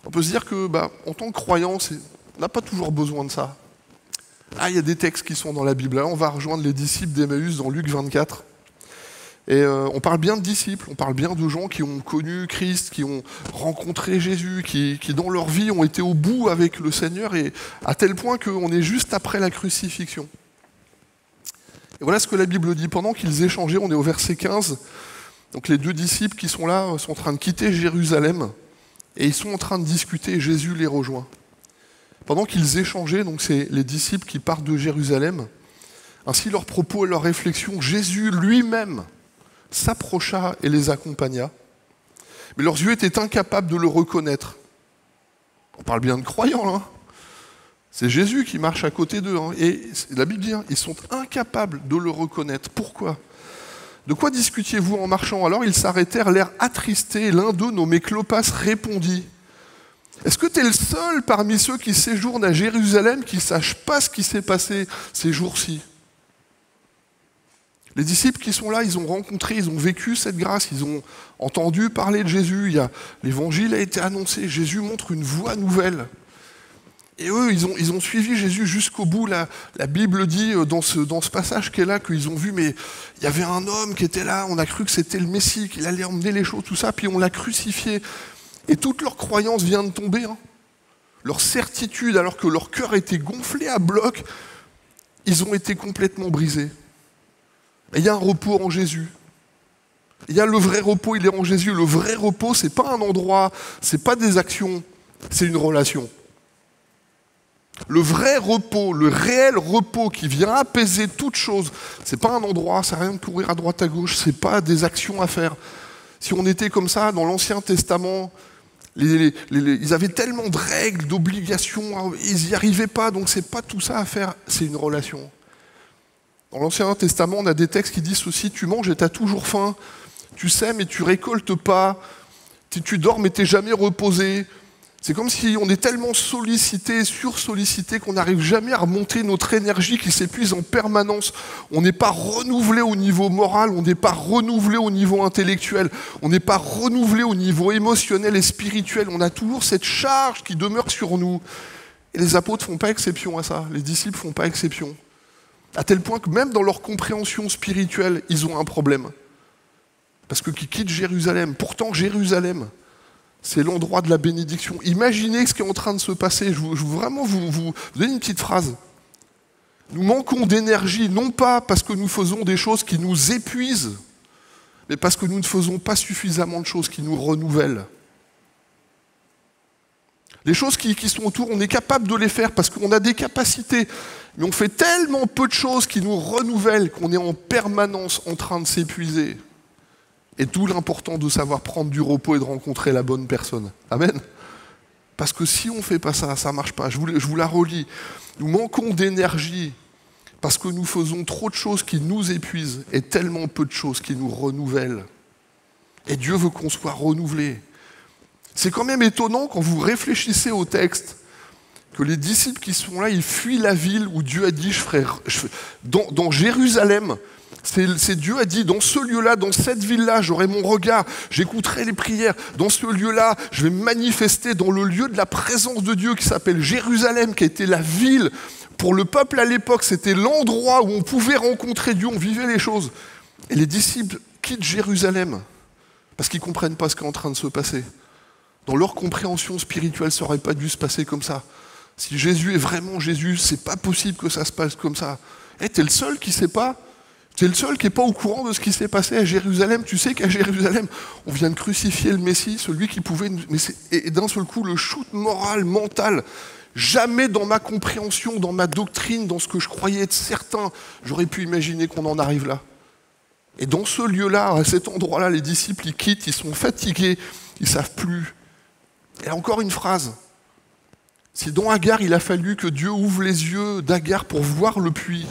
On peut se dire que, en tant que croyant, on n'a pas toujours besoin de ça. Ah, il y a des textes qui sont dans la Bible. Là, on va rejoindre les disciples d'Emmaüs dans Luc 24. Et on parle bien de disciples, on parle bien de gens qui ont connu Christ, qui ont rencontré Jésus, qui dans leur vie ont été au bout avec le Seigneur, et à tel point qu'on est juste après la crucifixion. Et voilà ce que la Bible dit. Pendant qu'ils échangeaient, on est au verset 15, donc les 2 disciples qui sont là sont en train de quitter Jérusalem, et ils sont en train de discuter, et Jésus les rejoint. Pendant qu'ils échangeaient, donc c'est les disciples qui partent de Jérusalem, ainsi leurs propos et leurs réflexions, Jésus lui-même s'approcha et les accompagna. Mais leurs yeux étaient incapables de le reconnaître. On parle bien de croyants, là. C'est Jésus qui marche à côté d'eux. Hein. Et la Bible dit, ils sont incapables de le reconnaître. Pourquoi ? De quoi discutiez-vous en marchant ? Alors ils s'arrêtèrent, l'air attristé. L'un d'eux, nommé Clopas, répondit: est-ce que tu es le seul parmi ceux qui séjournent à Jérusalem qui ne sachent pas ce qui s'est passé ces jours-ci ? Les disciples qui sont là, ils ont rencontré, ils ont vécu cette grâce, ils ont entendu parler de Jésus. L'évangile a été annoncé, Jésus montre une voie nouvelle. Et eux, ils ont suivi Jésus jusqu'au bout. La Bible dit dans ce passage qui est là qu'ils ont vu, mais il y avait un homme qui était là, on a cru que c'était le Messie, qu'il allait emmener les choses, tout ça, puis on l'a crucifié. Et toute leur croyance vient de tomber. Leur certitude, alors que leur cœur était gonflé à bloc, ils ont été complètement brisés. Et il y a un repos en Jésus. Il y a le vrai repos, il est en Jésus. Le vrai repos, c'est pas un endroit, c'est pas des actions, c'est une relation. Le vrai repos, le réel repos qui vient apaiser toute chose, c'est pas un endroit, ça sert à rien de courir à droite à gauche, c'est pas des actions à faire. Si on était comme ça dans l'Ancien Testament, ils avaient tellement de règles, d'obligations, ils n'y arrivaient pas, donc c'est pas tout ça à faire, c'est une relation. Dans l'Ancien Testament, on a des textes qui disent ceci, tu manges et tu as toujours faim, tu sèmes et tu récoltes pas, tu dors mais tu n'es jamais reposé. C'est comme si on est tellement sollicité, sursollicité qu'on n'arrive jamais à remonter notre énergie qui s'épuise en permanence. On n'est pas renouvelé au niveau moral, on n'est pas renouvelé au niveau intellectuel, on n'est pas renouvelé au niveau émotionnel et spirituel. On a toujours cette charge qui demeure sur nous. Et les apôtres ne font pas exception à ça, les disciples ne font pas exception. À tel point que même dans leur compréhension spirituelle, ils ont un problème. Parce qu'ils quittent Jérusalem. Pourtant, Jérusalem, c'est l'endroit de la bénédiction. Imaginez ce qui est en train de se passer. Je veux vraiment vous donner une petite phrase. Nous manquons d'énergie, non pas parce que nous faisons des choses qui nous épuisent, mais parce que nous ne faisons pas suffisamment de choses qui nous renouvellent. Les choses qui sont autour, on est capable de les faire parce qu'on a des capacités, mais on fait tellement peu de choses qui nous renouvellent qu'on est en permanence en train de s'épuiser. Et d'où l'important de savoir prendre du repos et de rencontrer la bonne personne. Amen. Parce que si on ne fait pas ça, ça ne marche pas. Je vous la relis. Nous manquons d'énergie parce que nous faisons trop de choses qui nous épuisent et tellement peu de choses qui nous renouvellent. Et Dieu veut qu'on soit renouvelé. C'est quand même étonnant quand vous réfléchissez au texte que les disciples qui sont là, ils fuient la ville où Dieu a dit, dans Jérusalem, c'est Dieu a dit, dans ce lieu-là, dans cette ville-là, j'aurai mon regard, j'écouterai les prières. Dans ce lieu-là, je vais me manifester dans le lieu de la présence de Dieu qui s'appelle Jérusalem, qui a été la ville. Pour le peuple à l'époque, c'était l'endroit où on pouvait rencontrer Dieu, on vivait les choses. Et les disciples quittent Jérusalem parce qu'ils ne comprennent pas ce qui est en train de se passer. Dans leur compréhension spirituelle, ça n'aurait pas dû se passer comme ça. Si Jésus est vraiment Jésus, c'est pas possible que ça se passe comme ça. T'es le seul qui ne sait pas. T'es le seul qui n'est pas au courant de ce qui s'est passé à Jérusalem. Tu sais qu'à Jérusalem, on vient de crucifier le Messie, celui qui pouvait... Et d'un seul coup, le shoot moral, mental, jamais dans ma compréhension, dans ma doctrine, dans ce que je croyais être certain, j'aurais pu imaginer qu'on en arrive là. Et dans ce lieu-là, à cet endroit-là, les disciples, ils quittent, ils sont fatigués, ils ne savent plus. Et encore une phrase. Si dans Agar, il a fallu que Dieu ouvre les yeux d'Agar pour voir le puits,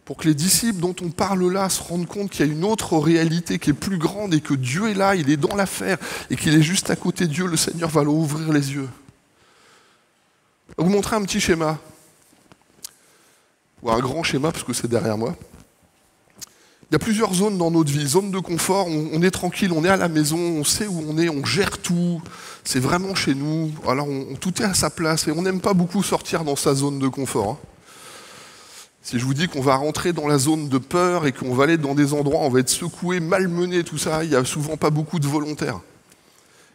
pour que les disciples dont on parle là se rendent compte qu'il y a une autre réalité qui est plus grande et que Dieu est là, il est dans l'affaire et qu'il est juste à côté de Dieu, le Seigneur va leur ouvrir les yeux. Je vais vous montrer un petit schéma, ou un grand schéma parce que c'est derrière moi. Il y a plusieurs zones dans notre vie, zones de confort, on est tranquille, on est à la maison, on sait où on est, on gère tout, c'est vraiment chez nous, alors tout est à sa place et on n'aime pas beaucoup sortir dans sa zone de confort. Si je vous dis qu'on va rentrer dans la zone de peur et qu'on va aller dans des endroits où on va être secoué, malmené, tout ça, il n'y a souvent pas beaucoup de volontaires.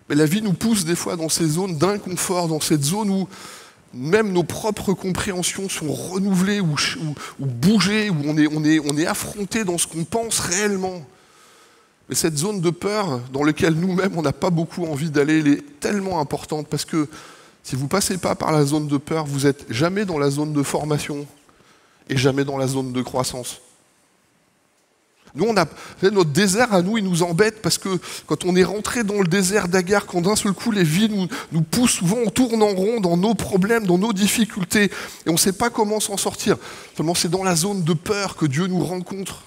Mais la vie nous pousse des fois dans ces zones d'inconfort, dans cette zone où même nos propres compréhensions sont renouvelées ou bougées, où on est affronté dans ce qu'on pense réellement. Mais cette zone de peur dans laquelle nous-mêmes on n'a pas beaucoup envie d'aller, elle est tellement importante parce que si vous ne passez pas par la zone de peur, vous n'êtes jamais dans la zone de formation et jamais dans la zone de croissance. Nous, notre désert à nous, il nous embête parce que quand on est rentré dans le désert d'Agar, quand d'un seul coup les vies nous poussent, souvent on tourne en rond dans nos problèmes, dans nos difficultés, et on ne sait pas comment s'en sortir. Seulement c'est dans la zone de peur que Dieu nous rencontre.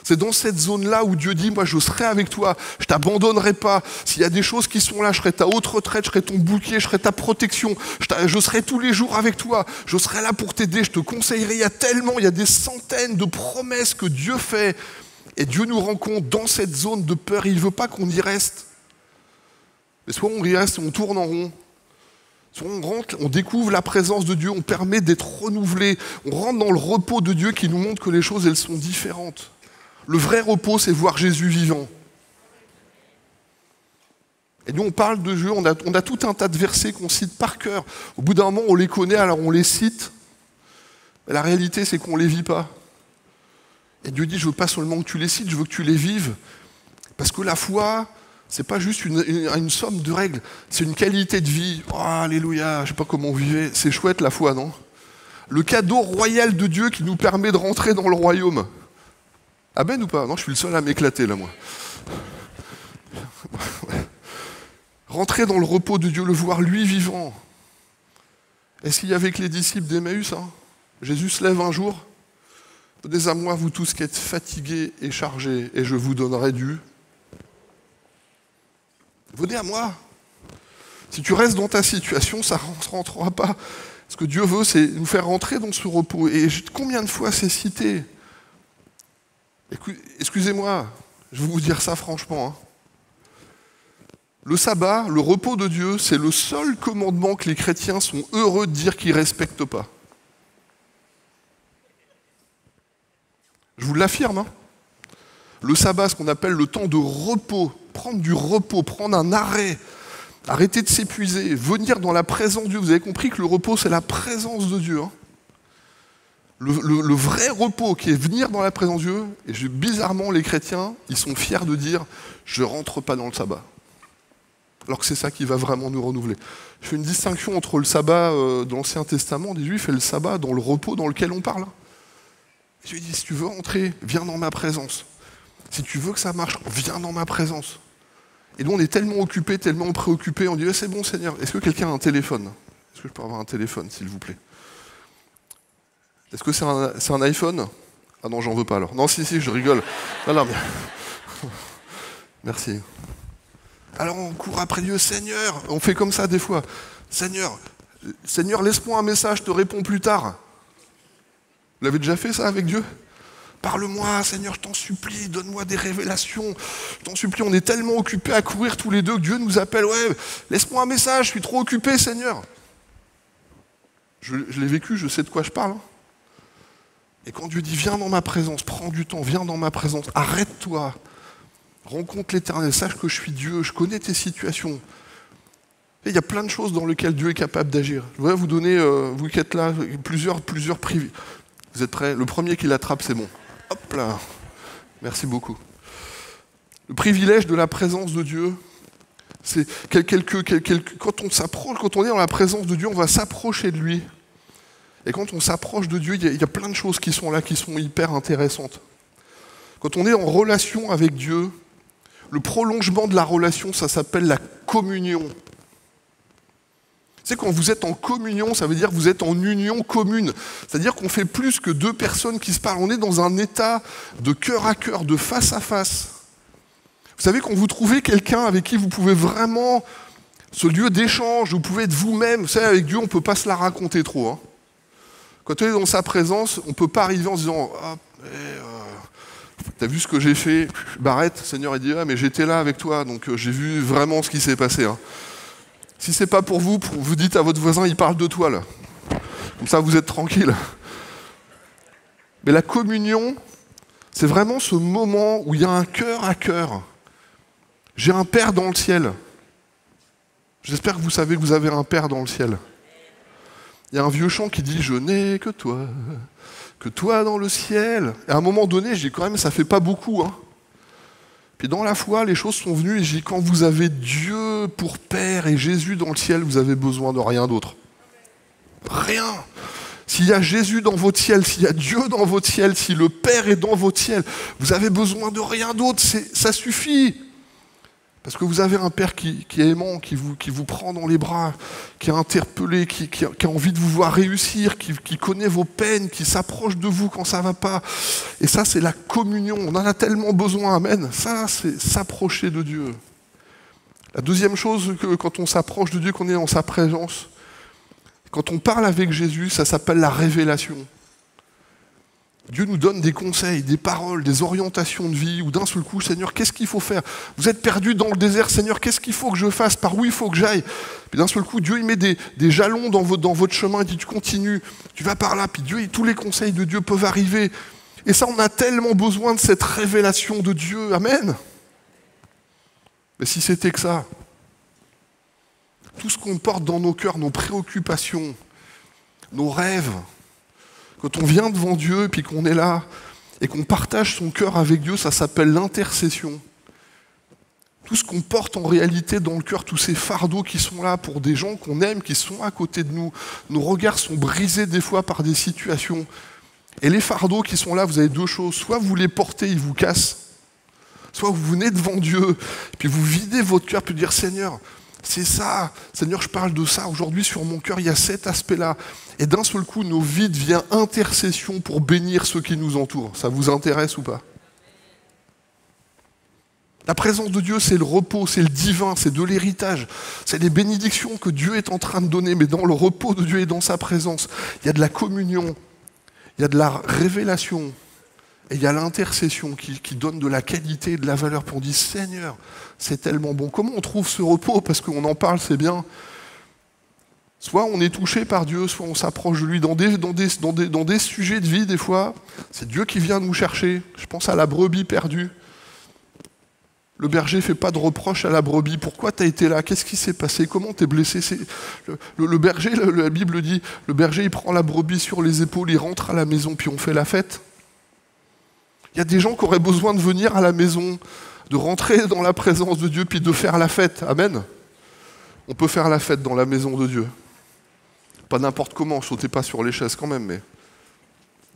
C'est dans cette zone-là où Dieu dit, moi je serai avec toi, je t'abandonnerai pas. S'il y a des choses qui sont là, je serai ta haute retraite, je serai ton bouclier, je serai ta protection, je serai tous les jours avec toi, je serai là pour t'aider, je te conseillerai. Il y a des centaines de promesses que Dieu fait. Et Dieu nous rend compte dans cette zone de peur, il ne veut pas qu'on y reste. Mais soit on y reste et on tourne en rond, soit on rentre, on découvre la présence de Dieu, on permet d'être renouvelé, on rentre dans le repos de Dieu qui nous montre que les choses, elles sont différentes. Le vrai repos, c'est voir Jésus vivant. Et nous, on parle de Dieu, on a tout un tas de versets qu'on cite par cœur. Au bout d'un moment, on les connaît, alors on les cite. Mais la réalité, c'est qu'on ne les vit pas. Et Dieu dit, je ne veux pas seulement que tu les cites, je veux que tu les vives. Parce que la foi, ce n'est pas juste une somme de règles, c'est une qualité de vie. Oh, alléluia, je ne sais pas comment on vivait. C'est chouette la foi, non? Le cadeau royal de Dieu qui nous permet de rentrer dans le royaume. Amen ou pas? Non, je suis le seul à m'éclater là, moi. Rentrer dans le repos de Dieu, le voir lui vivant. Est-ce qu'il y avait que les disciples d'Emmaüs, hein? Jésus se lève un jour. Venez à moi, vous tous qui êtes fatigués et chargés, et je vous donnerai du. Venez à moi. Si tu restes dans ta situation, ça ne rentrera pas. Ce que Dieu veut, c'est nous faire rentrer dans ce repos. Et combien de fois c'est cité? Excusez-moi, je vais vous dire ça franchement. Hein. Le sabbat, le repos de Dieu, c'est le seul commandement que les chrétiens sont heureux de dire qu'ils ne respectent pas. Je vous l'affirme. Hein. Le sabbat, ce qu'on appelle le temps de repos, prendre du repos, prendre un arrêt, arrêter de s'épuiser, venir dans la présence de Dieu. Vous avez compris que le repos, c'est la présence de Dieu. Hein. Le vrai repos qui est venir dans la présence de Dieu, et bizarrement, les chrétiens, ils sont fiers de dire « je ne rentre pas dans le sabbat ». Alors que c'est ça qui va vraiment nous renouveler. Je fais une distinction entre le sabbat de l'Ancien Testament des Juifs et le sabbat dans le repos dans lequel on parle. Dieu dit, si tu veux rentrer, viens dans ma présence. Si tu veux que ça marche, viens dans ma présence. Et nous, on est tellement occupés, tellement préoccupés, on dit, c'est bon Seigneur, est-ce que quelqu'un a un téléphone? Est-ce que je peux avoir un téléphone, s'il vous plaît? Est-ce que c'est un iPhone? Ah non, j'en veux pas alors. Non, si, je rigole. Non, mais... Merci. Alors on court après Dieu, Seigneur, on fait comme ça des fois. Seigneur, laisse-moi un message, je te réponds plus tard. Vous l'avez déjà fait ça avec Dieu? Parle-moi, Seigneur, je t'en supplie, donne-moi des révélations. Je t'en supplie, on est tellement occupés à courir tous les deux que Dieu nous appelle. Ouais, laisse-moi un message, je suis trop occupé, Seigneur. Je l'ai vécu, je sais de quoi je parle. Hein. Et quand Dieu dit, viens dans ma présence, prends du temps, viens dans ma présence, arrête-toi, rencontre l'Éternel, sache que je suis Dieu, je connais tes situations. Et il y a plein de choses dans lesquelles Dieu est capable d'agir. Je voudrais vous donner, vous qui êtes là, plusieurs privés. Vous êtes prêts? Le premier qui l'attrape, c'est bon. Hop là. Merci beaucoup. Le privilège de la présence de Dieu, c'est quand on s'approche, quand on est dans la présence de Dieu, on va s'approcher de lui. Et quand on s'approche de Dieu, il y a plein de choses qui sont là, qui sont hyper intéressantes. Quand on est en relation avec Dieu, le prolongement de la relation, ça s'appelle la communion. C'est quand vous êtes en communion, ça veut dire que vous êtes en union commune. C'est-à-dire qu'on fait plus que deux personnes qui se parlent. On est dans un état de cœur à cœur, de face à face. Vous savez, quand vous trouvez quelqu'un avec qui vous pouvez vraiment, ce lieu d'échange, vous pouvez être vous-même. Vous savez, avec Dieu, on ne peut pas se la raconter trop. Hein. Quand on est dans sa présence, on ne peut pas arriver en se disant ah, t'as vu ce que j'ai fait? Barrette, Seigneur, il dit ah, mais j'étais là avec toi, donc j'ai vu vraiment ce qui s'est passé. Hein. Si c'est pas pour vous dites à votre voisin, il parle de toi là. Comme ça, vous êtes tranquille. Mais la communion, c'est vraiment ce moment où il y a un cœur à cœur. J'ai un Père dans le ciel. J'espère que vous savez que vous avez un Père dans le ciel. Il y a un vieux chant qui dit « Je n'ai que toi dans le ciel ». Et à un moment donné, je dis quand même, ça fait pas beaucoup. Hein. Puis dans la foi, les choses sont venues et je dis quand vous avez Dieu pour Père et Jésus dans le ciel, vous avez besoin de rien d'autre. Rien. S'il y a Jésus dans votre ciel, s'il y a Dieu dans votre ciel, si le Père est dans votre ciel, vous avez besoin de rien d'autre, ça suffit. Parce que vous avez un Père qui est aimant, qui vous prend dans les bras, qui est interpellé, qui a envie de vous voir réussir, qui connaît vos peines, qui s'approche de vous quand ça ne va pas. Et ça, c'est la communion. On en a tellement besoin, amen. Ça, c'est s'approcher de Dieu. La deuxième chose, que quand on s'approche de Dieu, qu'on est dans sa présence, quand on parle avec Jésus, ça s'appelle la révélation. Dieu nous donne des conseils, des paroles, des orientations de vie, ou d'un seul coup, Seigneur, qu'est-ce qu'il faut faire? Vous êtes perdu dans le désert, Seigneur, qu'est-ce qu'il faut que je fasse? Par où il faut que j'aille? Puis d'un seul coup, Dieu il met des jalons dans votre chemin, il dit tu continues, tu vas par là, puis Dieu, tous les conseils de Dieu peuvent arriver. Et ça, on a tellement besoin de cette révélation de Dieu, amen. Mais si c'était que ça, tout ce qu'on porte dans nos cœurs, nos préoccupations, nos rêves, quand on vient devant Dieu et puis qu'on est là et qu'on partage son cœur avec Dieu, ça s'appelle l'intercession. Tout ce qu'on porte en réalité dans le cœur, tous ces fardeaux qui sont là pour des gens qu'on aime, qui sont à côté de nous, nos regards sont brisés des fois par des situations. Et les fardeaux qui sont là, vous avez deux choses. Soit vous les portez, ils vous cassent. Soit vous venez devant Dieu et puis vous videz votre cœur puis dire Seigneur, c'est ça, Seigneur, je parle de ça. Aujourd'hui, sur mon cœur, il y a cet aspect-là. Et d'un seul coup, nos vies deviennent intercession pour bénir ceux qui nous entourent. Ça vous intéresse ou pas? La présence de Dieu, c'est le repos, c'est le divin, c'est de l'héritage. C'est les bénédictions que Dieu est en train de donner. Mais dans le repos de Dieu et dans sa présence, il y a de la communion, il y a de la révélation. Et il y a l'intercession qui donne de la qualité et de la valeur. Puis on dit, Seigneur, c'est tellement bon. Comment on trouve ce repos? Parce qu'on en parle, c'est bien. Soit on est touché par Dieu, soit on s'approche de lui dans des sujets de vie, des fois. C'est Dieu qui vient nous chercher. Je pense à la brebis perdue. Le berger ne fait pas de reproche à la brebis. Pourquoi tu as été là? Qu'est-ce qui s'est passé? Comment tu es blessé? Le berger, la Bible dit, le berger, il prend la brebis sur les épaules, il rentre à la maison, puis on fait la fête. Il y a des gens qui auraient besoin de venir à la maison, de rentrer dans la présence de Dieu, puis de faire la fête. Amen. On peut faire la fête dans la maison de Dieu. Pas n'importe comment, sautez pas sur les chaises quand même, mais...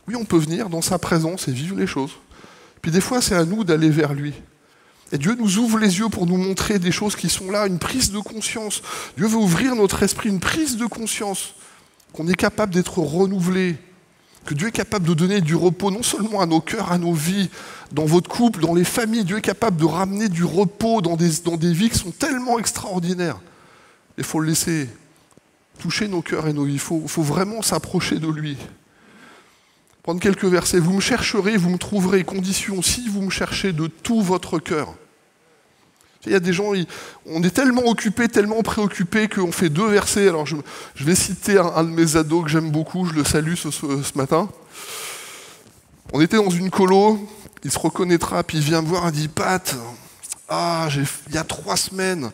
Oui, on peut venir dans sa présence et vivre les choses. Puis des fois, c'est à nous d'aller vers lui. Et Dieu nous ouvre les yeux pour nous montrer des choses qui sont là, une prise de conscience. Dieu veut ouvrir notre esprit, une prise de conscience, qu'on est capable d'être renouvelé, que Dieu est capable de donner du repos non seulement à nos cœurs, à nos vies, dans votre couple, dans les familles. Dieu est capable de ramener du repos dans des vies qui sont tellement extraordinaires. Il faut le laisser toucher nos cœurs et nos vies. Il faut vraiment s'approcher de lui. Prendre quelques versets. Vous me chercherez, vous me trouverez. Condition, si vous me cherchez de tout votre cœur. Il y a des gens, on est tellement occupés, tellement préoccupés qu'on fait deux versets. Alors je vais citer un de mes ados que j'aime beaucoup, je le salue ce matin. On était dans une colo, il se reconnaîtra, puis il vient me voir et dit « Pat, il y a 3 semaines,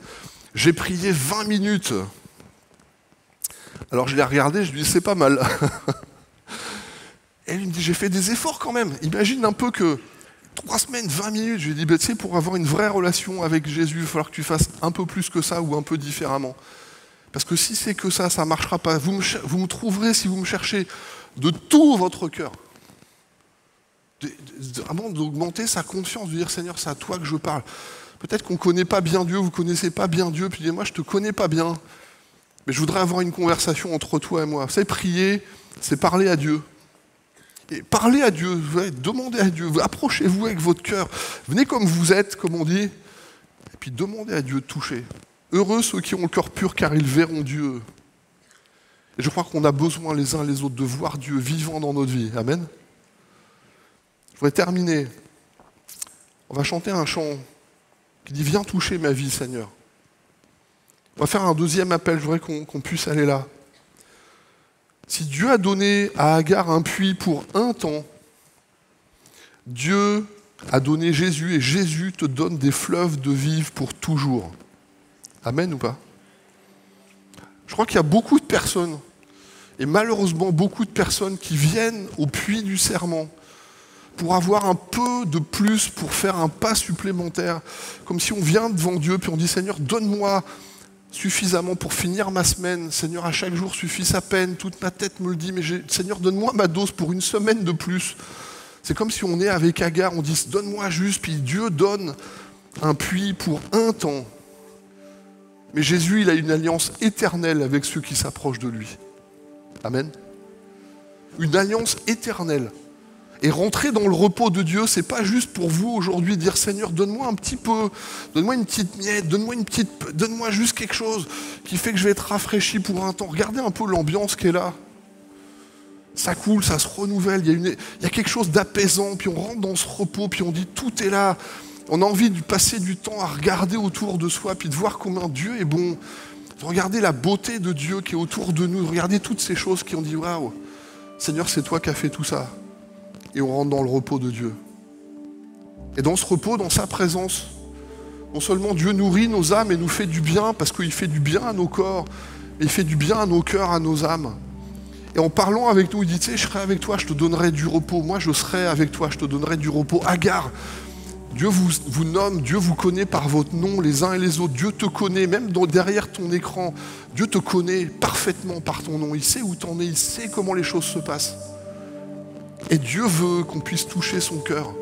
j'ai prié 20 minutes. » Alors je l'ai regardé, je lui ai dit « C'est pas mal. » Et il me dit « J'ai fait des efforts quand même. Imagine un peu que 3 semaines, 20 minutes. » Je lui ai dit, tu sais, pour avoir une vraie relation avec Jésus, il va falloir que tu fasses un peu plus que ça ou un peu différemment. Parce que si c'est que ça ne marchera pas. Vous me trouverez si vous me cherchez de tout votre cœur. Vraiment d'augmenter sa conscience, de dire, Seigneur, c'est à toi que je parle. Peut-être qu'on ne connaît pas bien Dieu, vous ne connaissez pas bien Dieu, puis moi, je ne te connais pas bien. Mais je voudrais avoir une conversation entre toi et moi. Vous savez, prier, c'est parler à Dieu. Et parlez à Dieu, demandez à Dieu, approchez-vous avec votre cœur, venez comme vous êtes, comme on dit, et puis demandez à Dieu de toucher. Heureux ceux qui ont le cœur pur, car ils verront Dieu. Et je crois qu'on a besoin les uns les autres de voir Dieu vivant dans notre vie. Amen. Je voudrais terminer. On va chanter un chant qui dit « Viens toucher ma vie, Seigneur ». On va faire un deuxième appel, je voudrais qu'on puisse aller là. Si Dieu a donné à Agar un puits pour un temps, Dieu a donné Jésus et Jésus te donne des fleuves de vie pour toujours. Amen ou pas? Je crois qu'il y a beaucoup de personnes, et malheureusement beaucoup de personnes qui viennent au puits du serment pour avoir un peu de plus, pour faire un pas supplémentaire, comme si on vient devant Dieu puis on dit « Seigneur, donne-moi suffisamment pour finir ma semaine. Seigneur, à chaque jour suffit sa peine. Toute ma tête me le dit, mais Seigneur, donne-moi ma dose pour une semaine de plus. » C'est comme si on est avec Agar, on dit « Donne-moi juste », puis Dieu donne un puits pour un temps. Mais Jésus, il a une alliance éternelle avec ceux qui s'approchent de lui. Amen. Une alliance éternelle. Et rentrer dans le repos de Dieu, c'est pas juste pour vous aujourd'hui dire Seigneur, donne-moi un petit peu, donne-moi une petite miette, donne-moi juste quelque chose qui fait que je vais être rafraîchi pour un temps. Regardez un peu l'ambiance qui est là. Ça coule, ça se renouvelle, il y a quelque chose d'apaisant, puis on rentre dans ce repos, puis on dit tout est là. On a envie de passer du temps à regarder autour de soi, puis de voir combien Dieu est bon. De regarder la beauté de Dieu qui est autour de nous, de regarder toutes ces choses qui ont dit waouh, Seigneur, c'est toi qui as fait tout ça. Et on rentre dans le repos de Dieu. Et dans ce repos, dans sa présence, non seulement Dieu nourrit nos âmes et nous fait du bien, parce qu'il fait du bien à nos corps, mais il fait du bien à nos cœurs, à nos âmes. Et en parlant avec nous, il dit, tu sais, je serai avec toi, je te donnerai du repos. Moi, je serai avec toi, je te donnerai du repos. Agar, Dieu vous nomme, Dieu vous connaît par votre nom, les uns et les autres. Dieu te connaît, même derrière ton écran. Dieu te connaît parfaitement par ton nom. Il sait où t'en es, il sait comment les choses se passent. Et Dieu veut qu'on puisse toucher son cœur.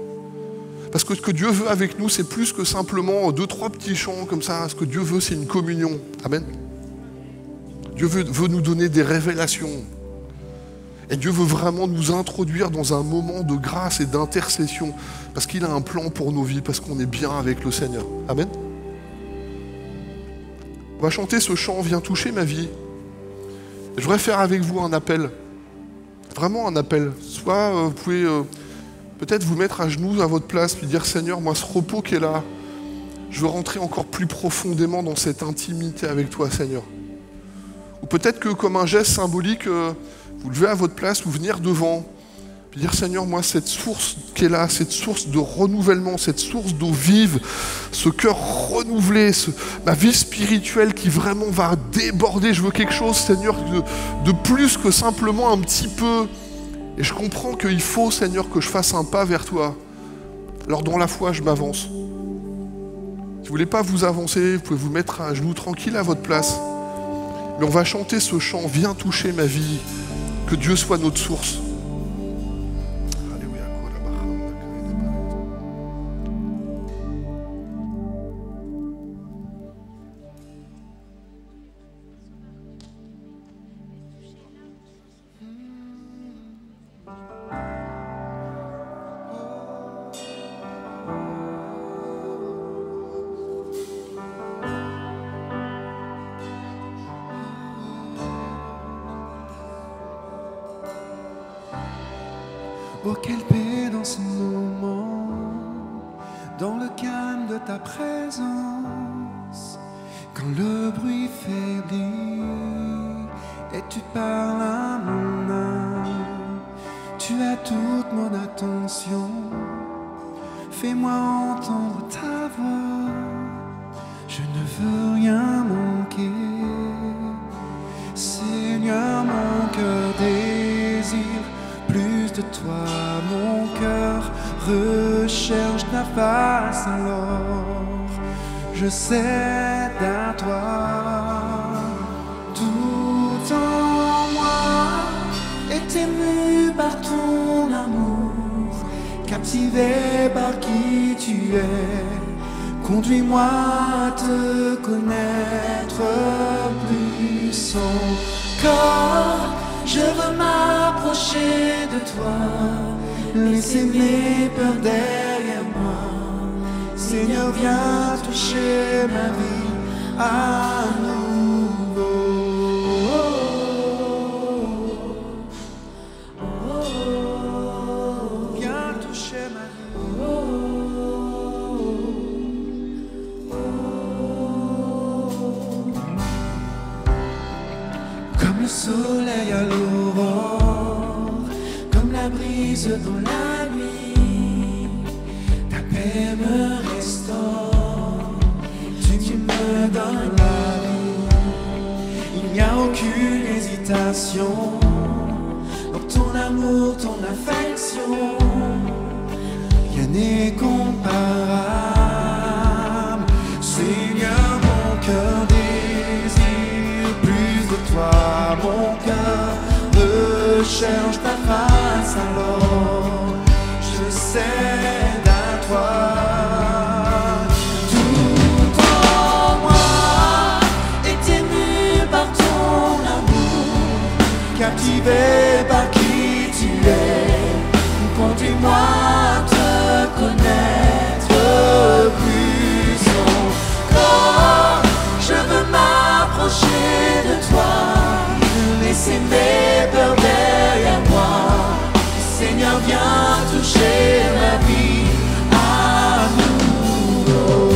Parce que ce que Dieu veut avec nous, c'est plus que simplement 2-3 petits chants comme ça. Ce que Dieu veut, c'est une communion. Amen. Dieu veut nous donner des révélations. Et Dieu veut vraiment nous introduire dans un moment de grâce et d'intercession. Parce qu'il a un plan pour nos vies, parce qu'on est bien avec le Seigneur. Amen. On va chanter ce chant, viens toucher ma vie. Je voudrais faire avec vous un appel. Vraiment un appel. Soit vous pouvez peut-être vous mettre à genoux à votre place puis dire Seigneur, moi ce repos qui est là, je veux rentrer encore plus profondément dans cette intimité avec toi Seigneur. Ou peut-être que comme un geste symbolique, vous levez à votre place ou venir devant puis dire Seigneur, moi cette source qui est là, cette source de renouvellement, cette source d'eau vive, ce cœur renouvelé, ma vie spirituelle qui vraiment va déborder, je veux quelque chose Seigneur de plus que simplement un petit peu. Et je comprends qu'il faut Seigneur que je fasse un pas vers toi. Alors dans la foi je m'avance. Si vous ne voulez pas vous avancer, vous pouvez vous mettre à genoux tranquille à votre place. Mais on va chanter ce chant, viens toucher ma vie, que Dieu soit notre source. Oh, quelle paix dans ce moment, dans le calme de ta présence, quand le bruit faiblit et tu parles à mon âme, tu as toute mon attention, fais-moi entendre ta voix, je ne veux rien manquer, Seigneur, mon cœur désire plus de toi, mon cœur recherche ta face, alors je cède à toi. Tout en moi est ému par ton amour, captivé par qui tu es, conduis-moi à te connaître plus encore. Je veux m'approcher de toi, laisser mes peurs derrière moi. Seigneur, viens toucher ma vie à nouveau. Viens toucher ma vie. Comme le soleil à l'aurore, comme la brise dans la nuit, ta paix me restaure, tu me donnes la vie. Il n'y a aucune hésitation dans ton amour, ton affection, rien n'est comparable. Seigneur, mon cœur désire plus de toi, mon cœur recherche ta face, alors je cède à toi. captivé par qui tu es. Conduis-moi à te connaître plus encore. Je veux m'approcher de toi, laisser mes peurs derrière moi. Seigneur, viens toucher ma vie à nouveau.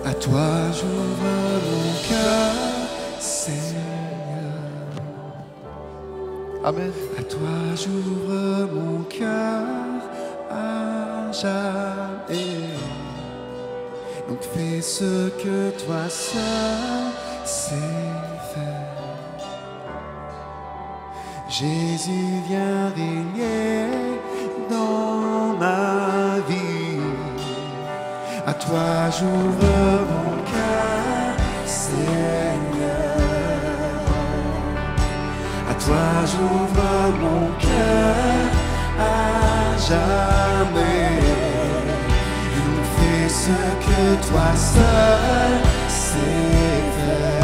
À toi j'ouvre mon cœur, Seigneur. Amen. À toi j'ouvre mon cœur à jamais. Donc fais ce que toi seul sais faire. Jésus, viens régner dans ma vie. À toi j'ouvre mon cœur, Seigneur. À toi j'ouvre mon cœur à jamais. Il fait ce que toi seul sais faire.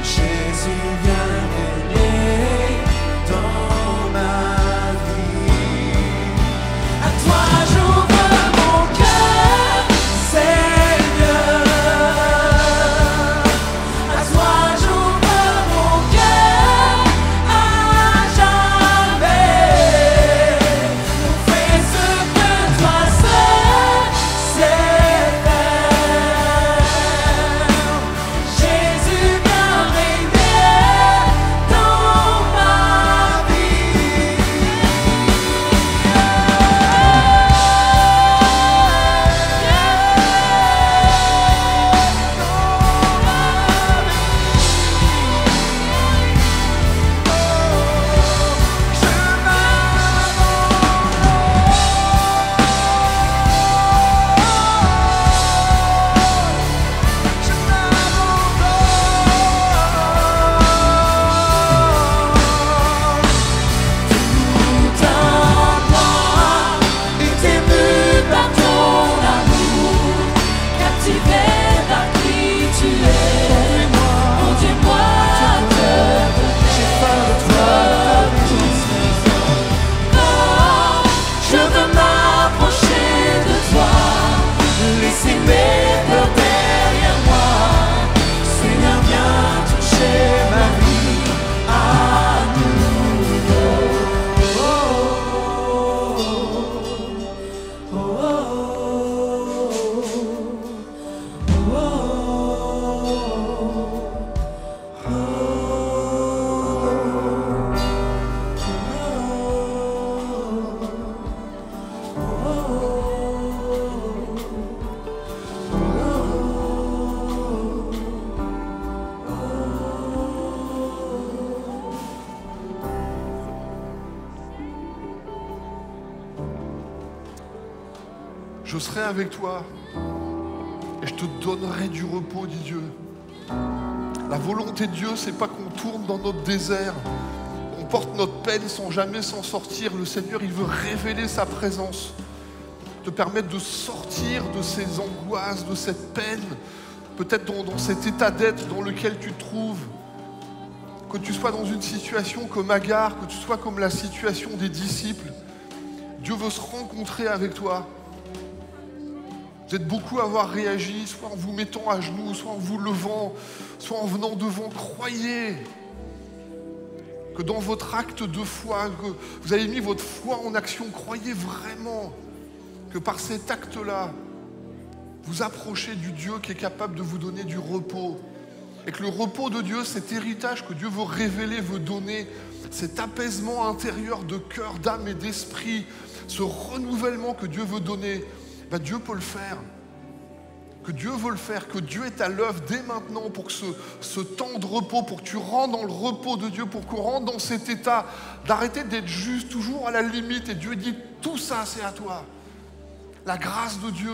Jésus, viens régner dans ma vie. À toi j'ouvre mon cœur, Seigneur. À toi j'ouvre mon cœur à jamais. Fais ce que toi seul sais faire. Jésus, viens régner dans ma vie. Tout en moi est ému par ton amour, captivé par qui tu es. Conduis-moi à te connaître plus encore. Je veux m'approcher de toi, laisser mes peurs derrière moi. Seigneur, viens toucher ma vie à Je serai avec toi et je te donnerai du repos, dit Dieu. La volonté de Dieu, c'est pas qu'on tourne dans notre désert, on porte notre peine sans jamais s'en sortir. Le Seigneur, il veut révéler sa présence, te permettre de sortir de ces angoisses, de cette peine, peut-être dans cet état d'être dans lequel tu te trouves. Que tu sois dans une situation comme Agar, que tu sois comme la situation des disciples, Dieu veut se rencontrer avec toi. Vous êtes beaucoup à avoir réagi, soit en vous mettant à genoux, soit en vous levant, soit en venant devant. Croyez que dans votre acte de foi, que vous avez mis votre foi en action. Croyez vraiment que par cet acte-là, vous approchez du Dieu qui est capable de vous donner du repos. Et que le repos de Dieu, cet héritage que Dieu veut révéler, veut donner, cet apaisement intérieur de cœur, d'âme et d'esprit, ce renouvellement que Dieu veut donner, Dieu peut le faire. que Dieu veut le faire, que Dieu est à l'œuvre dès maintenant pour que ce temps de repos, pour que tu rentres dans le repos de Dieu, pour qu'on rentre dans cet état d'arrêter d'être juste, toujours à la limite. Et Dieu dit, tout ça c'est à toi. La grâce de Dieu,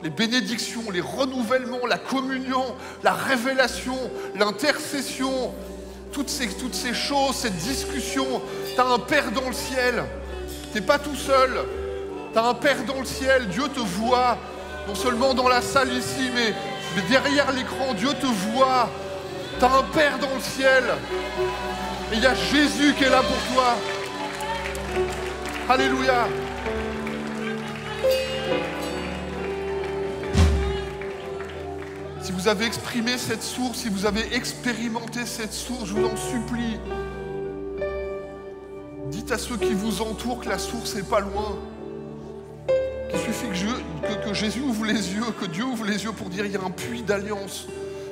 les bénédictions, les renouvellements, la communion, la révélation, l'intercession, toutes ces choses, cette discussion. Tu as un Père dans le ciel, tu n'es pas tout seul, tu as un Père dans le ciel, Dieu te voit. Non seulement dans la salle ici, mais derrière l'écran, Dieu te voit. Tu as un Père dans le ciel. Et il y a Jésus qui est là pour toi. Alléluia. Si vous avez exprimé cette source, si vous avez expérimenté cette source, je vous en supplie, dites à ceux qui vous entourent que la source n'est pas loin. Il suffit que Jésus ouvre les yeux, que Dieu ouvre les yeux pour dire il y a un puits d'alliance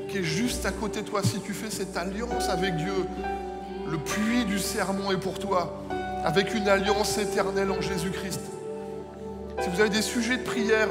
qui est juste à côté de toi. Si tu fais cette alliance avec Dieu, le puits du serment est pour toi, avec une alliance éternelle en Jésus-Christ. Si vous avez des sujets de prière,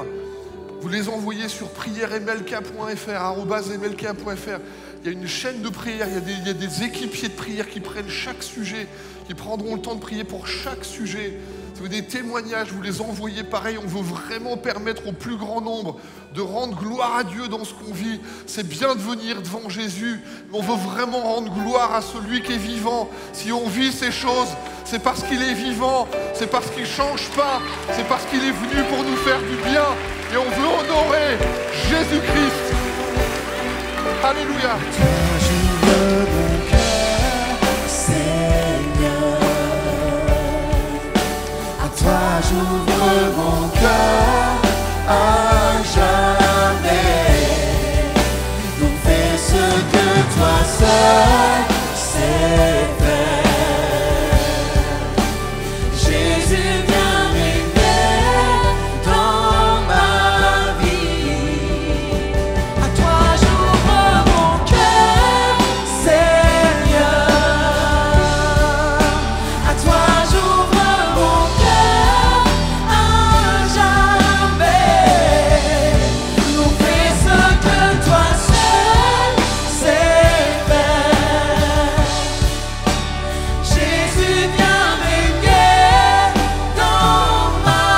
vous les envoyez sur prière.mlk.fr, @mlk.fr. Il y a une chaîne de prière, il y a des équipiers de prière qui prennent chaque sujet, qui prendront le temps de prier pour chaque sujet. Si vous avez des témoignages, vous les envoyez pareil. On veut vraiment permettre au plus grand nombre de rendre gloire à Dieu dans ce qu'on vit. C'est bien de venir devant Jésus, mais on veut vraiment rendre gloire à celui qui est vivant. Si on vit ces choses, c'est parce qu'il est vivant, c'est parce qu'il ne change pas, c'est parce qu'il est venu pour nous faire du bien. Et on veut honorer Jésus-Christ. Alléluia. J'ouvre mon cœur, Seigneur. À toi j'ouvre mon cœur à jamais. Donc fais ce que toi seul sais faire. Jésus viens régner dans ma vie. À toi j'ouvre mon cœur, Seigneur. À toi j'ouvre mon cœur à jamais. Donc fais ce que toi seul sais faire. Jésus viens régner dans ma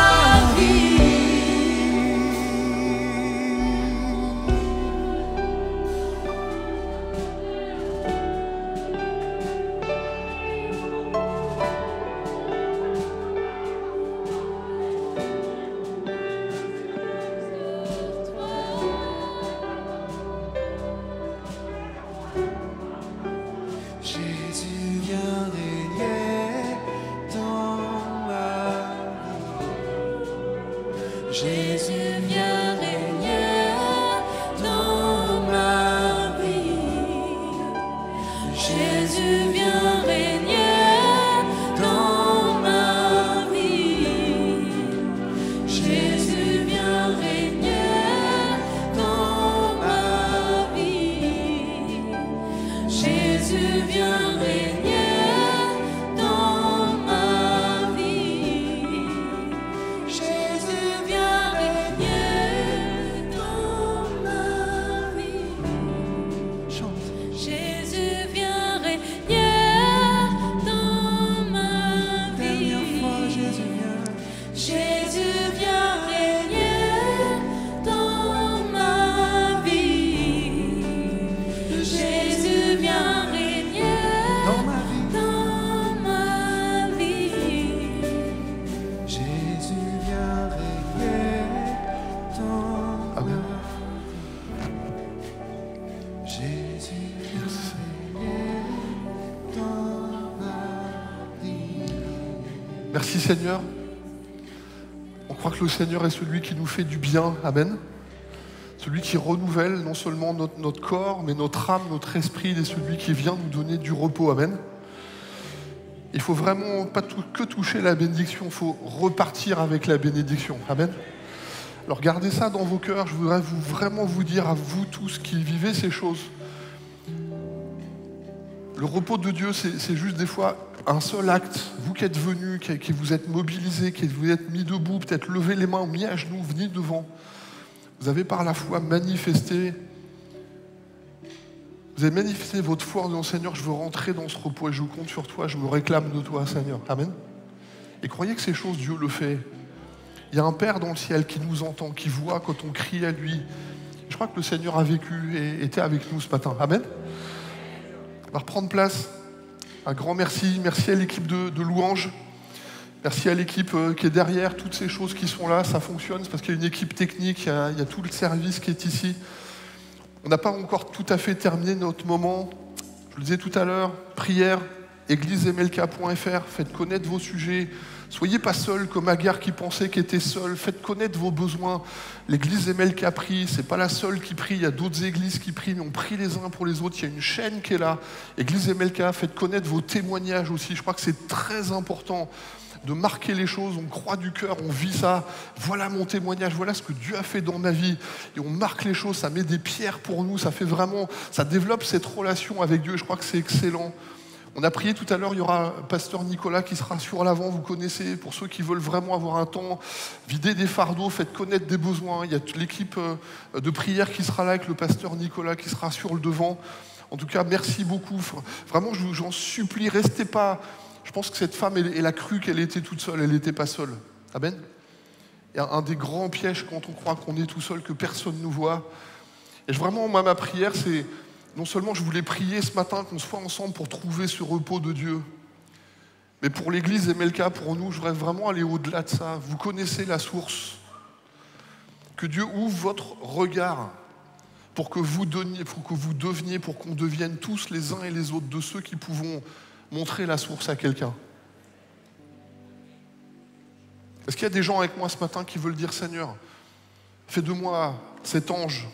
vie. Jésus vient régner dans ma vie. Jésus vient régner dans ma vie. Jésus vient régner dans ma vie. Jésus vient régner dans ma vie. Jésus vient régner dans ma vie. Jésus vient régner dans ma vie. Chante. Jésus vient régner dans ma vie. Dernière fois, Jésus vient. Jésus vient régner dans ma vie. Jésus vient régner dans ma vie. Dans ma vie. Jésus vient régner dans Amen. ma vie. Jésus vient régner dans ma vie. Merci Seigneur. On croit que le Seigneur est celui qui nous fait du bien. Amen. Celui qui renouvelle non seulement notre corps, mais notre âme, notre esprit. Il est celui qui vient nous donner du repos. Amen. Il faut vraiment pas que toucher la bénédiction, il faut repartir avec la bénédiction. Amen. Alors gardez ça dans vos cœurs. Je voudrais vraiment vous dire à vous tous qui vivez ces choses. Le repos de Dieu, c'est juste des fois un seul acte. Vous qui êtes venus, qui vous êtes mobilisés, qui vous êtes mis debout, peut-être levé les mains, mis à genoux, venez devant. Vous avez par la foi manifesté. Vous avez manifesté votre foi en disant Seigneur, je veux rentrer dans ce repos et je compte sur toi, je me réclame de toi, Seigneur. Amen. Et croyez que ces choses, Dieu le fait. Il y a un Père dans le ciel qui nous entend, qui voit quand on crie à lui. Je crois que le Seigneur a vécu et était avec nous ce matin. Amen. On va reprendre place. Un grand merci. Merci à l'équipe de louanges. Merci à l'équipe qui est derrière. Toutes ces choses qui sont là, ça fonctionne. C'est parce qu'il y a une équipe technique, il y a tout le service qui est ici. On n'a pas encore tout à fait terminé notre moment. Je le disais tout à l'heure, prière, églisemlk.fr, faites connaître vos sujets. Soyez pas seuls comme Agar qui pensait qu'elle était seule. Faites connaître vos besoins. L'église MLK prie, c'est pas la seule qui prie, il y a d'autres églises qui prient, mais on prie les uns pour les autres. Il y a une chaîne qui est là. Église MLK, faites connaître vos témoignages aussi. Je crois que c'est très important de marquer les choses, on croit du cœur, on vit ça. Voilà mon témoignage, voilà ce que Dieu a fait dans ma vie. Et on marque les choses, ça met des pierres pour nous, ça fait vraiment, ça développe cette relation avec Dieu. Je crois que c'est excellent. On a prié tout à l'heure, il y aura Pasteur Nicolas qui sera sur l'avant, vous connaissez, pour ceux qui veulent vraiment avoir un temps, vider des fardeaux, faites connaître des besoins. Il y a toute l'équipe de prière qui sera là avec le Pasteur Nicolas qui sera sur le devant. En tout cas, merci beaucoup. Vraiment, j'en supplie, restez pas... Je pense que cette femme, elle a cru qu'elle était toute seule, elle n'était pas seule. Amen. Il y a un des grands pièges quand on croit qu'on est tout seul, que personne ne nous voit. Et vraiment, moi, ma prière, c'est non seulement je voulais prier ce matin qu'on soit ensemble pour trouver ce repos de Dieu, mais pour l'église MLK, pour nous, je voudrais vraiment aller au-delà de ça. Vous connaissez la source. Que Dieu ouvre votre regard pour que vous deveniez, pour qu'on devienne tous les uns et les autres de ceux qui pouvons montrer la source à quelqu'un. Est-ce qu'il y a des gens avec moi ce matin qui veulent dire Seigneur, fais de moi cet ange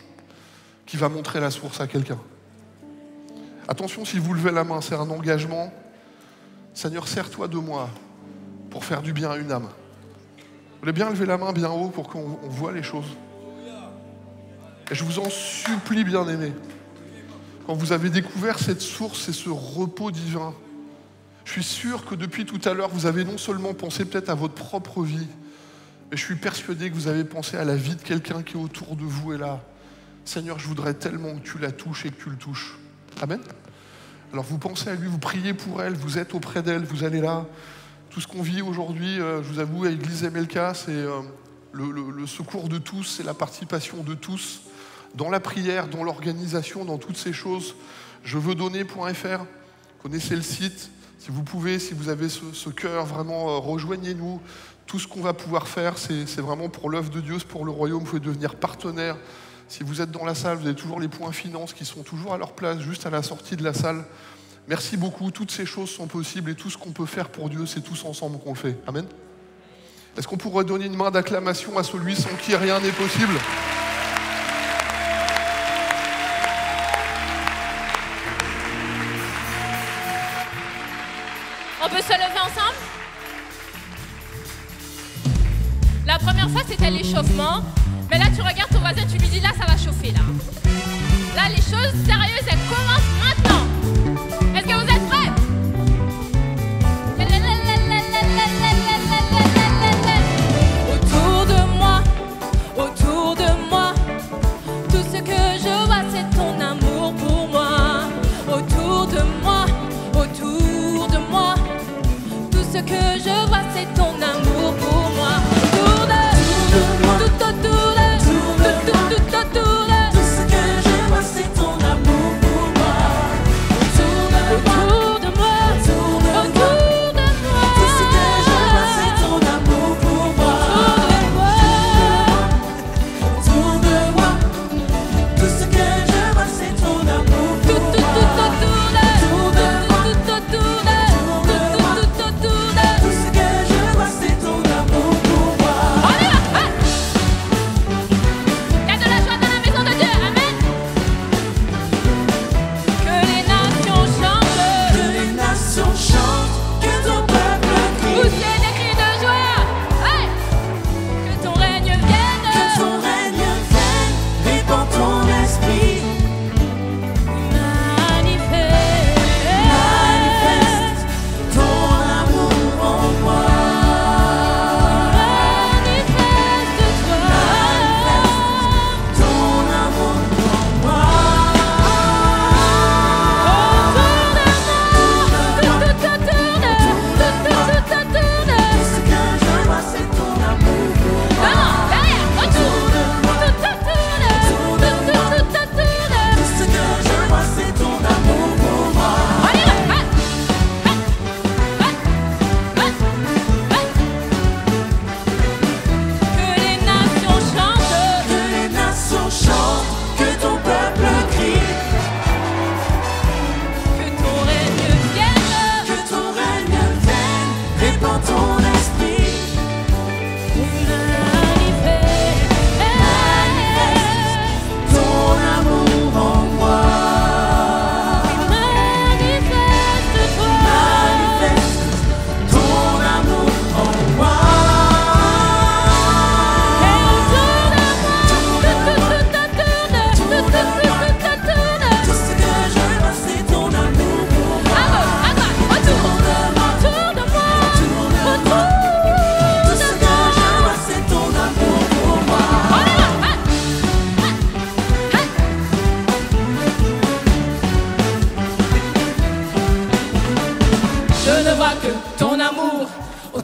qui va montrer la source à quelqu'un? Attention, si vous levez la main, c'est un engagement. Seigneur, sers-toi de moi pour faire du bien à une âme. Vous voulez bien lever la main bien haut pour qu'on voit les choses? Et je vous en supplie, bien-aimés, quand vous avez découvert cette source et ce repos divin, je suis sûr que depuis tout à l'heure, vous avez non seulement pensé peut-être à votre propre vie, mais je suis persuadé que vous avez pensé à la vie de quelqu'un qui est autour de vous et là. Seigneur, je voudrais tellement que tu la touches et que tu le touches. Amen. Alors vous pensez à lui, vous priez pour elle, vous êtes auprès d'elle, vous allez là. Tout ce qu'on vit aujourd'hui, je vous avoue, à l'église MLK, c'est le secours de tous, c'est la participation de tous dans la prière, dans l'organisation, dans toutes ces choses. Je veux donner.fr, connaissez le site. Si vous pouvez, si vous avez ce cœur, vraiment, rejoignez-nous. Tout ce qu'on va pouvoir faire, c'est vraiment pour l'œuvre de Dieu, c'est pour le royaume. Vous pouvez devenir partenaire. Si vous êtes dans la salle, vous avez toujours les points finances qui sont toujours à leur place, juste à la sortie de la salle. Merci beaucoup. Toutes ces choses sont possibles et tout ce qu'on peut faire pour Dieu, c'est tous ensemble qu'on le fait. Amen. Est-ce qu'on pourrait donner une main d'acclamation à celui sans qui rien n'est possible ? On peut se lever ensemble? La première fois, c'était l'échauffement. Mais là, tu regardes ton voisin, tu lui dis, là, ça va chauffer, là. Là, les choses sérieuses, elles commencent maintenant. Est-ce que vous êtes prêts? Autour de moi, tout ce que je vois, c'est ton amour pour moi. Autour de moi, tout ce que je vois, c'est ton amour pour moi. Autour de moi, tout autour de, tout autour de, tout ce que je vois, c'est ton amour pour moi.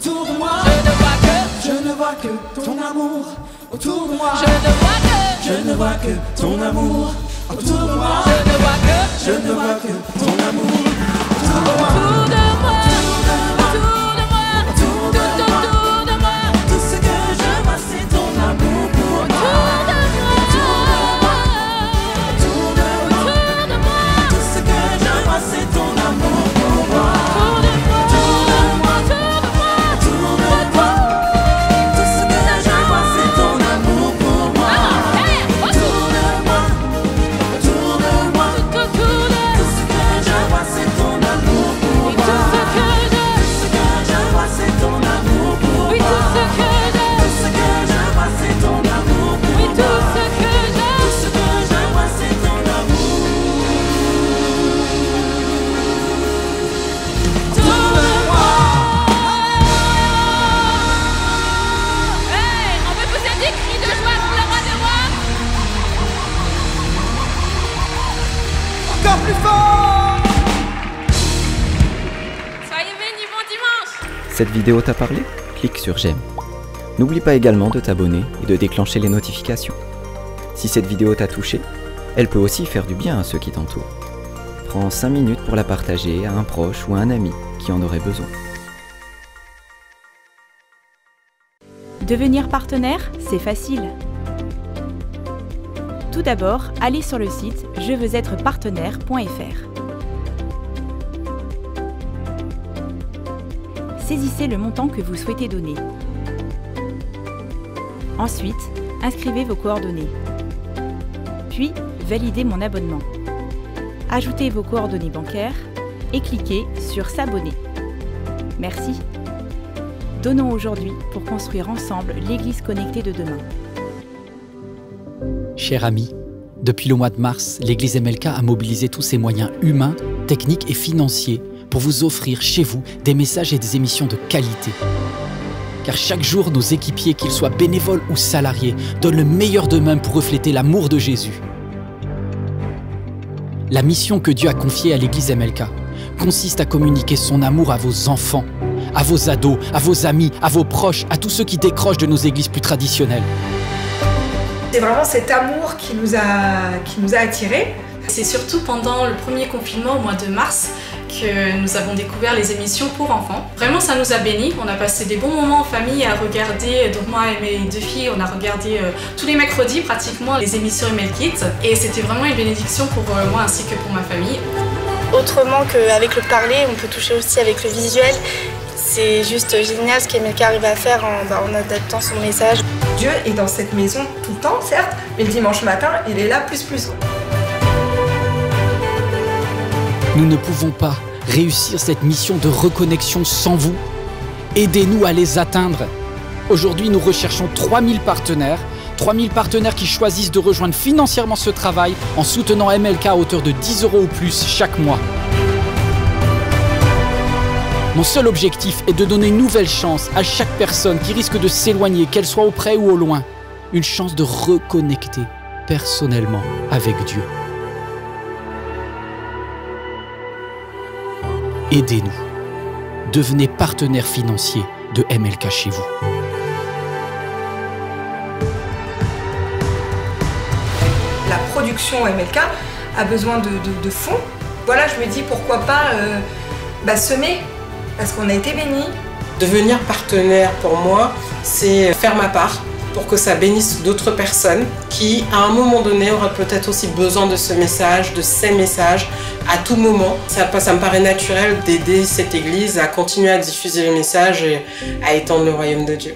autour de moi. Je ne vois que ton amour autour de moi. je ne vois que Je ne vois que ton amour autour de moi. je ne vois que Je ne vois que ton amour autour de moi. autour de moi, autour de moi, tout autour de moi, Tout ce que je vois, c'est ton amour pour moi. autour de moi, Autour de moi. autour de moi, Tout ce que je vois, c'est ton amour pour moi. autour de moi, autour de moi, Autour de moi. Tout ce que je vois, c'est ton amour pour moi. Autour de moi. Autour de moi. tout autour de Tout ce que je vois, c'est ton amour pour oui, moi. tout ce que Tout ce que je vois, c'est ton amour pour oui, moi. tout ce que Tout ce que je vois, c'est ton amour pour oui, moi. tout ce que Tout ce que je vois, c'est ton amour. Autour de moi. Hey, on peut pousser des cris de joie pour le roi des rois. Encore plus fort. Soyez bénis, bon dimanche. Cette vidéo t'a parlé? Clique sur j'aime. N'oublie pas également de t'abonner et de déclencher les notifications. Si cette vidéo t'a touché, elle peut aussi faire du bien à ceux qui t'entourent. Prends 5 minutes pour la partager à un proche ou à un ami qui en aurait besoin. Devenir partenaire, c'est facile. Tout d'abord, allez sur le site jeveuxêtre-partenaire.fr. Saisissez le montant que vous souhaitez donner. Ensuite, inscrivez vos coordonnées. Puis, validez mon abonnement. Ajoutez vos coordonnées bancaires et cliquez sur S'abonner. Merci. Donnons aujourd'hui pour construire ensemble l'Église connectée de demain. Chers amis, depuis le mois de mars, l'Église MLK a mobilisé tous ses moyens humains, techniques et financiers pour vous offrir chez vous des messages et des émissions de qualité. Car chaque jour, nos équipiers, qu'ils soient bénévoles ou salariés, donnent le meilleur d'eux-mêmes pour refléter l'amour de Jésus. La mission que Dieu a confiée à l'Église MLK consiste à communiquer son amour à vos enfants, à vos ados, à vos amis, à vos proches, à tous ceux qui décrochent de nos églises plus traditionnelles. C'est vraiment cet amour qui nous a attirés. C'est surtout pendant le premier confinement au mois de mars que nous avons découvert les émissions pour enfants. Vraiment, ça nous a bénis. On a passé des bons moments en famille à regarder. Donc moi et mes deux filles, on a regardé tous les mercredis pratiquement les émissions Email Kids. Et c'était vraiment une bénédiction pour moi ainsi que pour ma famille. Autrement qu'avec le parler, on peut toucher aussi avec le visuel. C'est juste génial ce qu'Emilka arrive à faire en adaptant son message. Dieu est dans cette maison tout le temps, certes, mais le dimanche matin, il est là plus. Nous ne pouvons pas réussir cette mission de reconnexion sans vous. Aidez-nous à les atteindre. Aujourd'hui, nous recherchons 3000 partenaires. 3000 partenaires qui choisissent de rejoindre financièrement ce travail en soutenant MLK à hauteur de 10 € ou plus chaque mois. Mon seul objectif est de donner une nouvelle chance à chaque personne qui risque de s'éloigner, qu'elle soit auprès ou au loin. Une chance de reconnecter personnellement avec Dieu. Aidez-nous. Devenez partenaire financier de MLK chez vous. La production MLK a besoin de fonds. Voilà, je me dis pourquoi pas semer, parce qu'on a été bénis. Devenir partenaire pour moi, c'est faire ma part pour que ça bénisse d'autres personnes qui, à un moment donné, auraient peut-être aussi besoin de ce message, de ces messages, à tout moment. Ça me paraît naturel d'aider cette église à continuer à diffuser le message et à étendre le royaume de Dieu.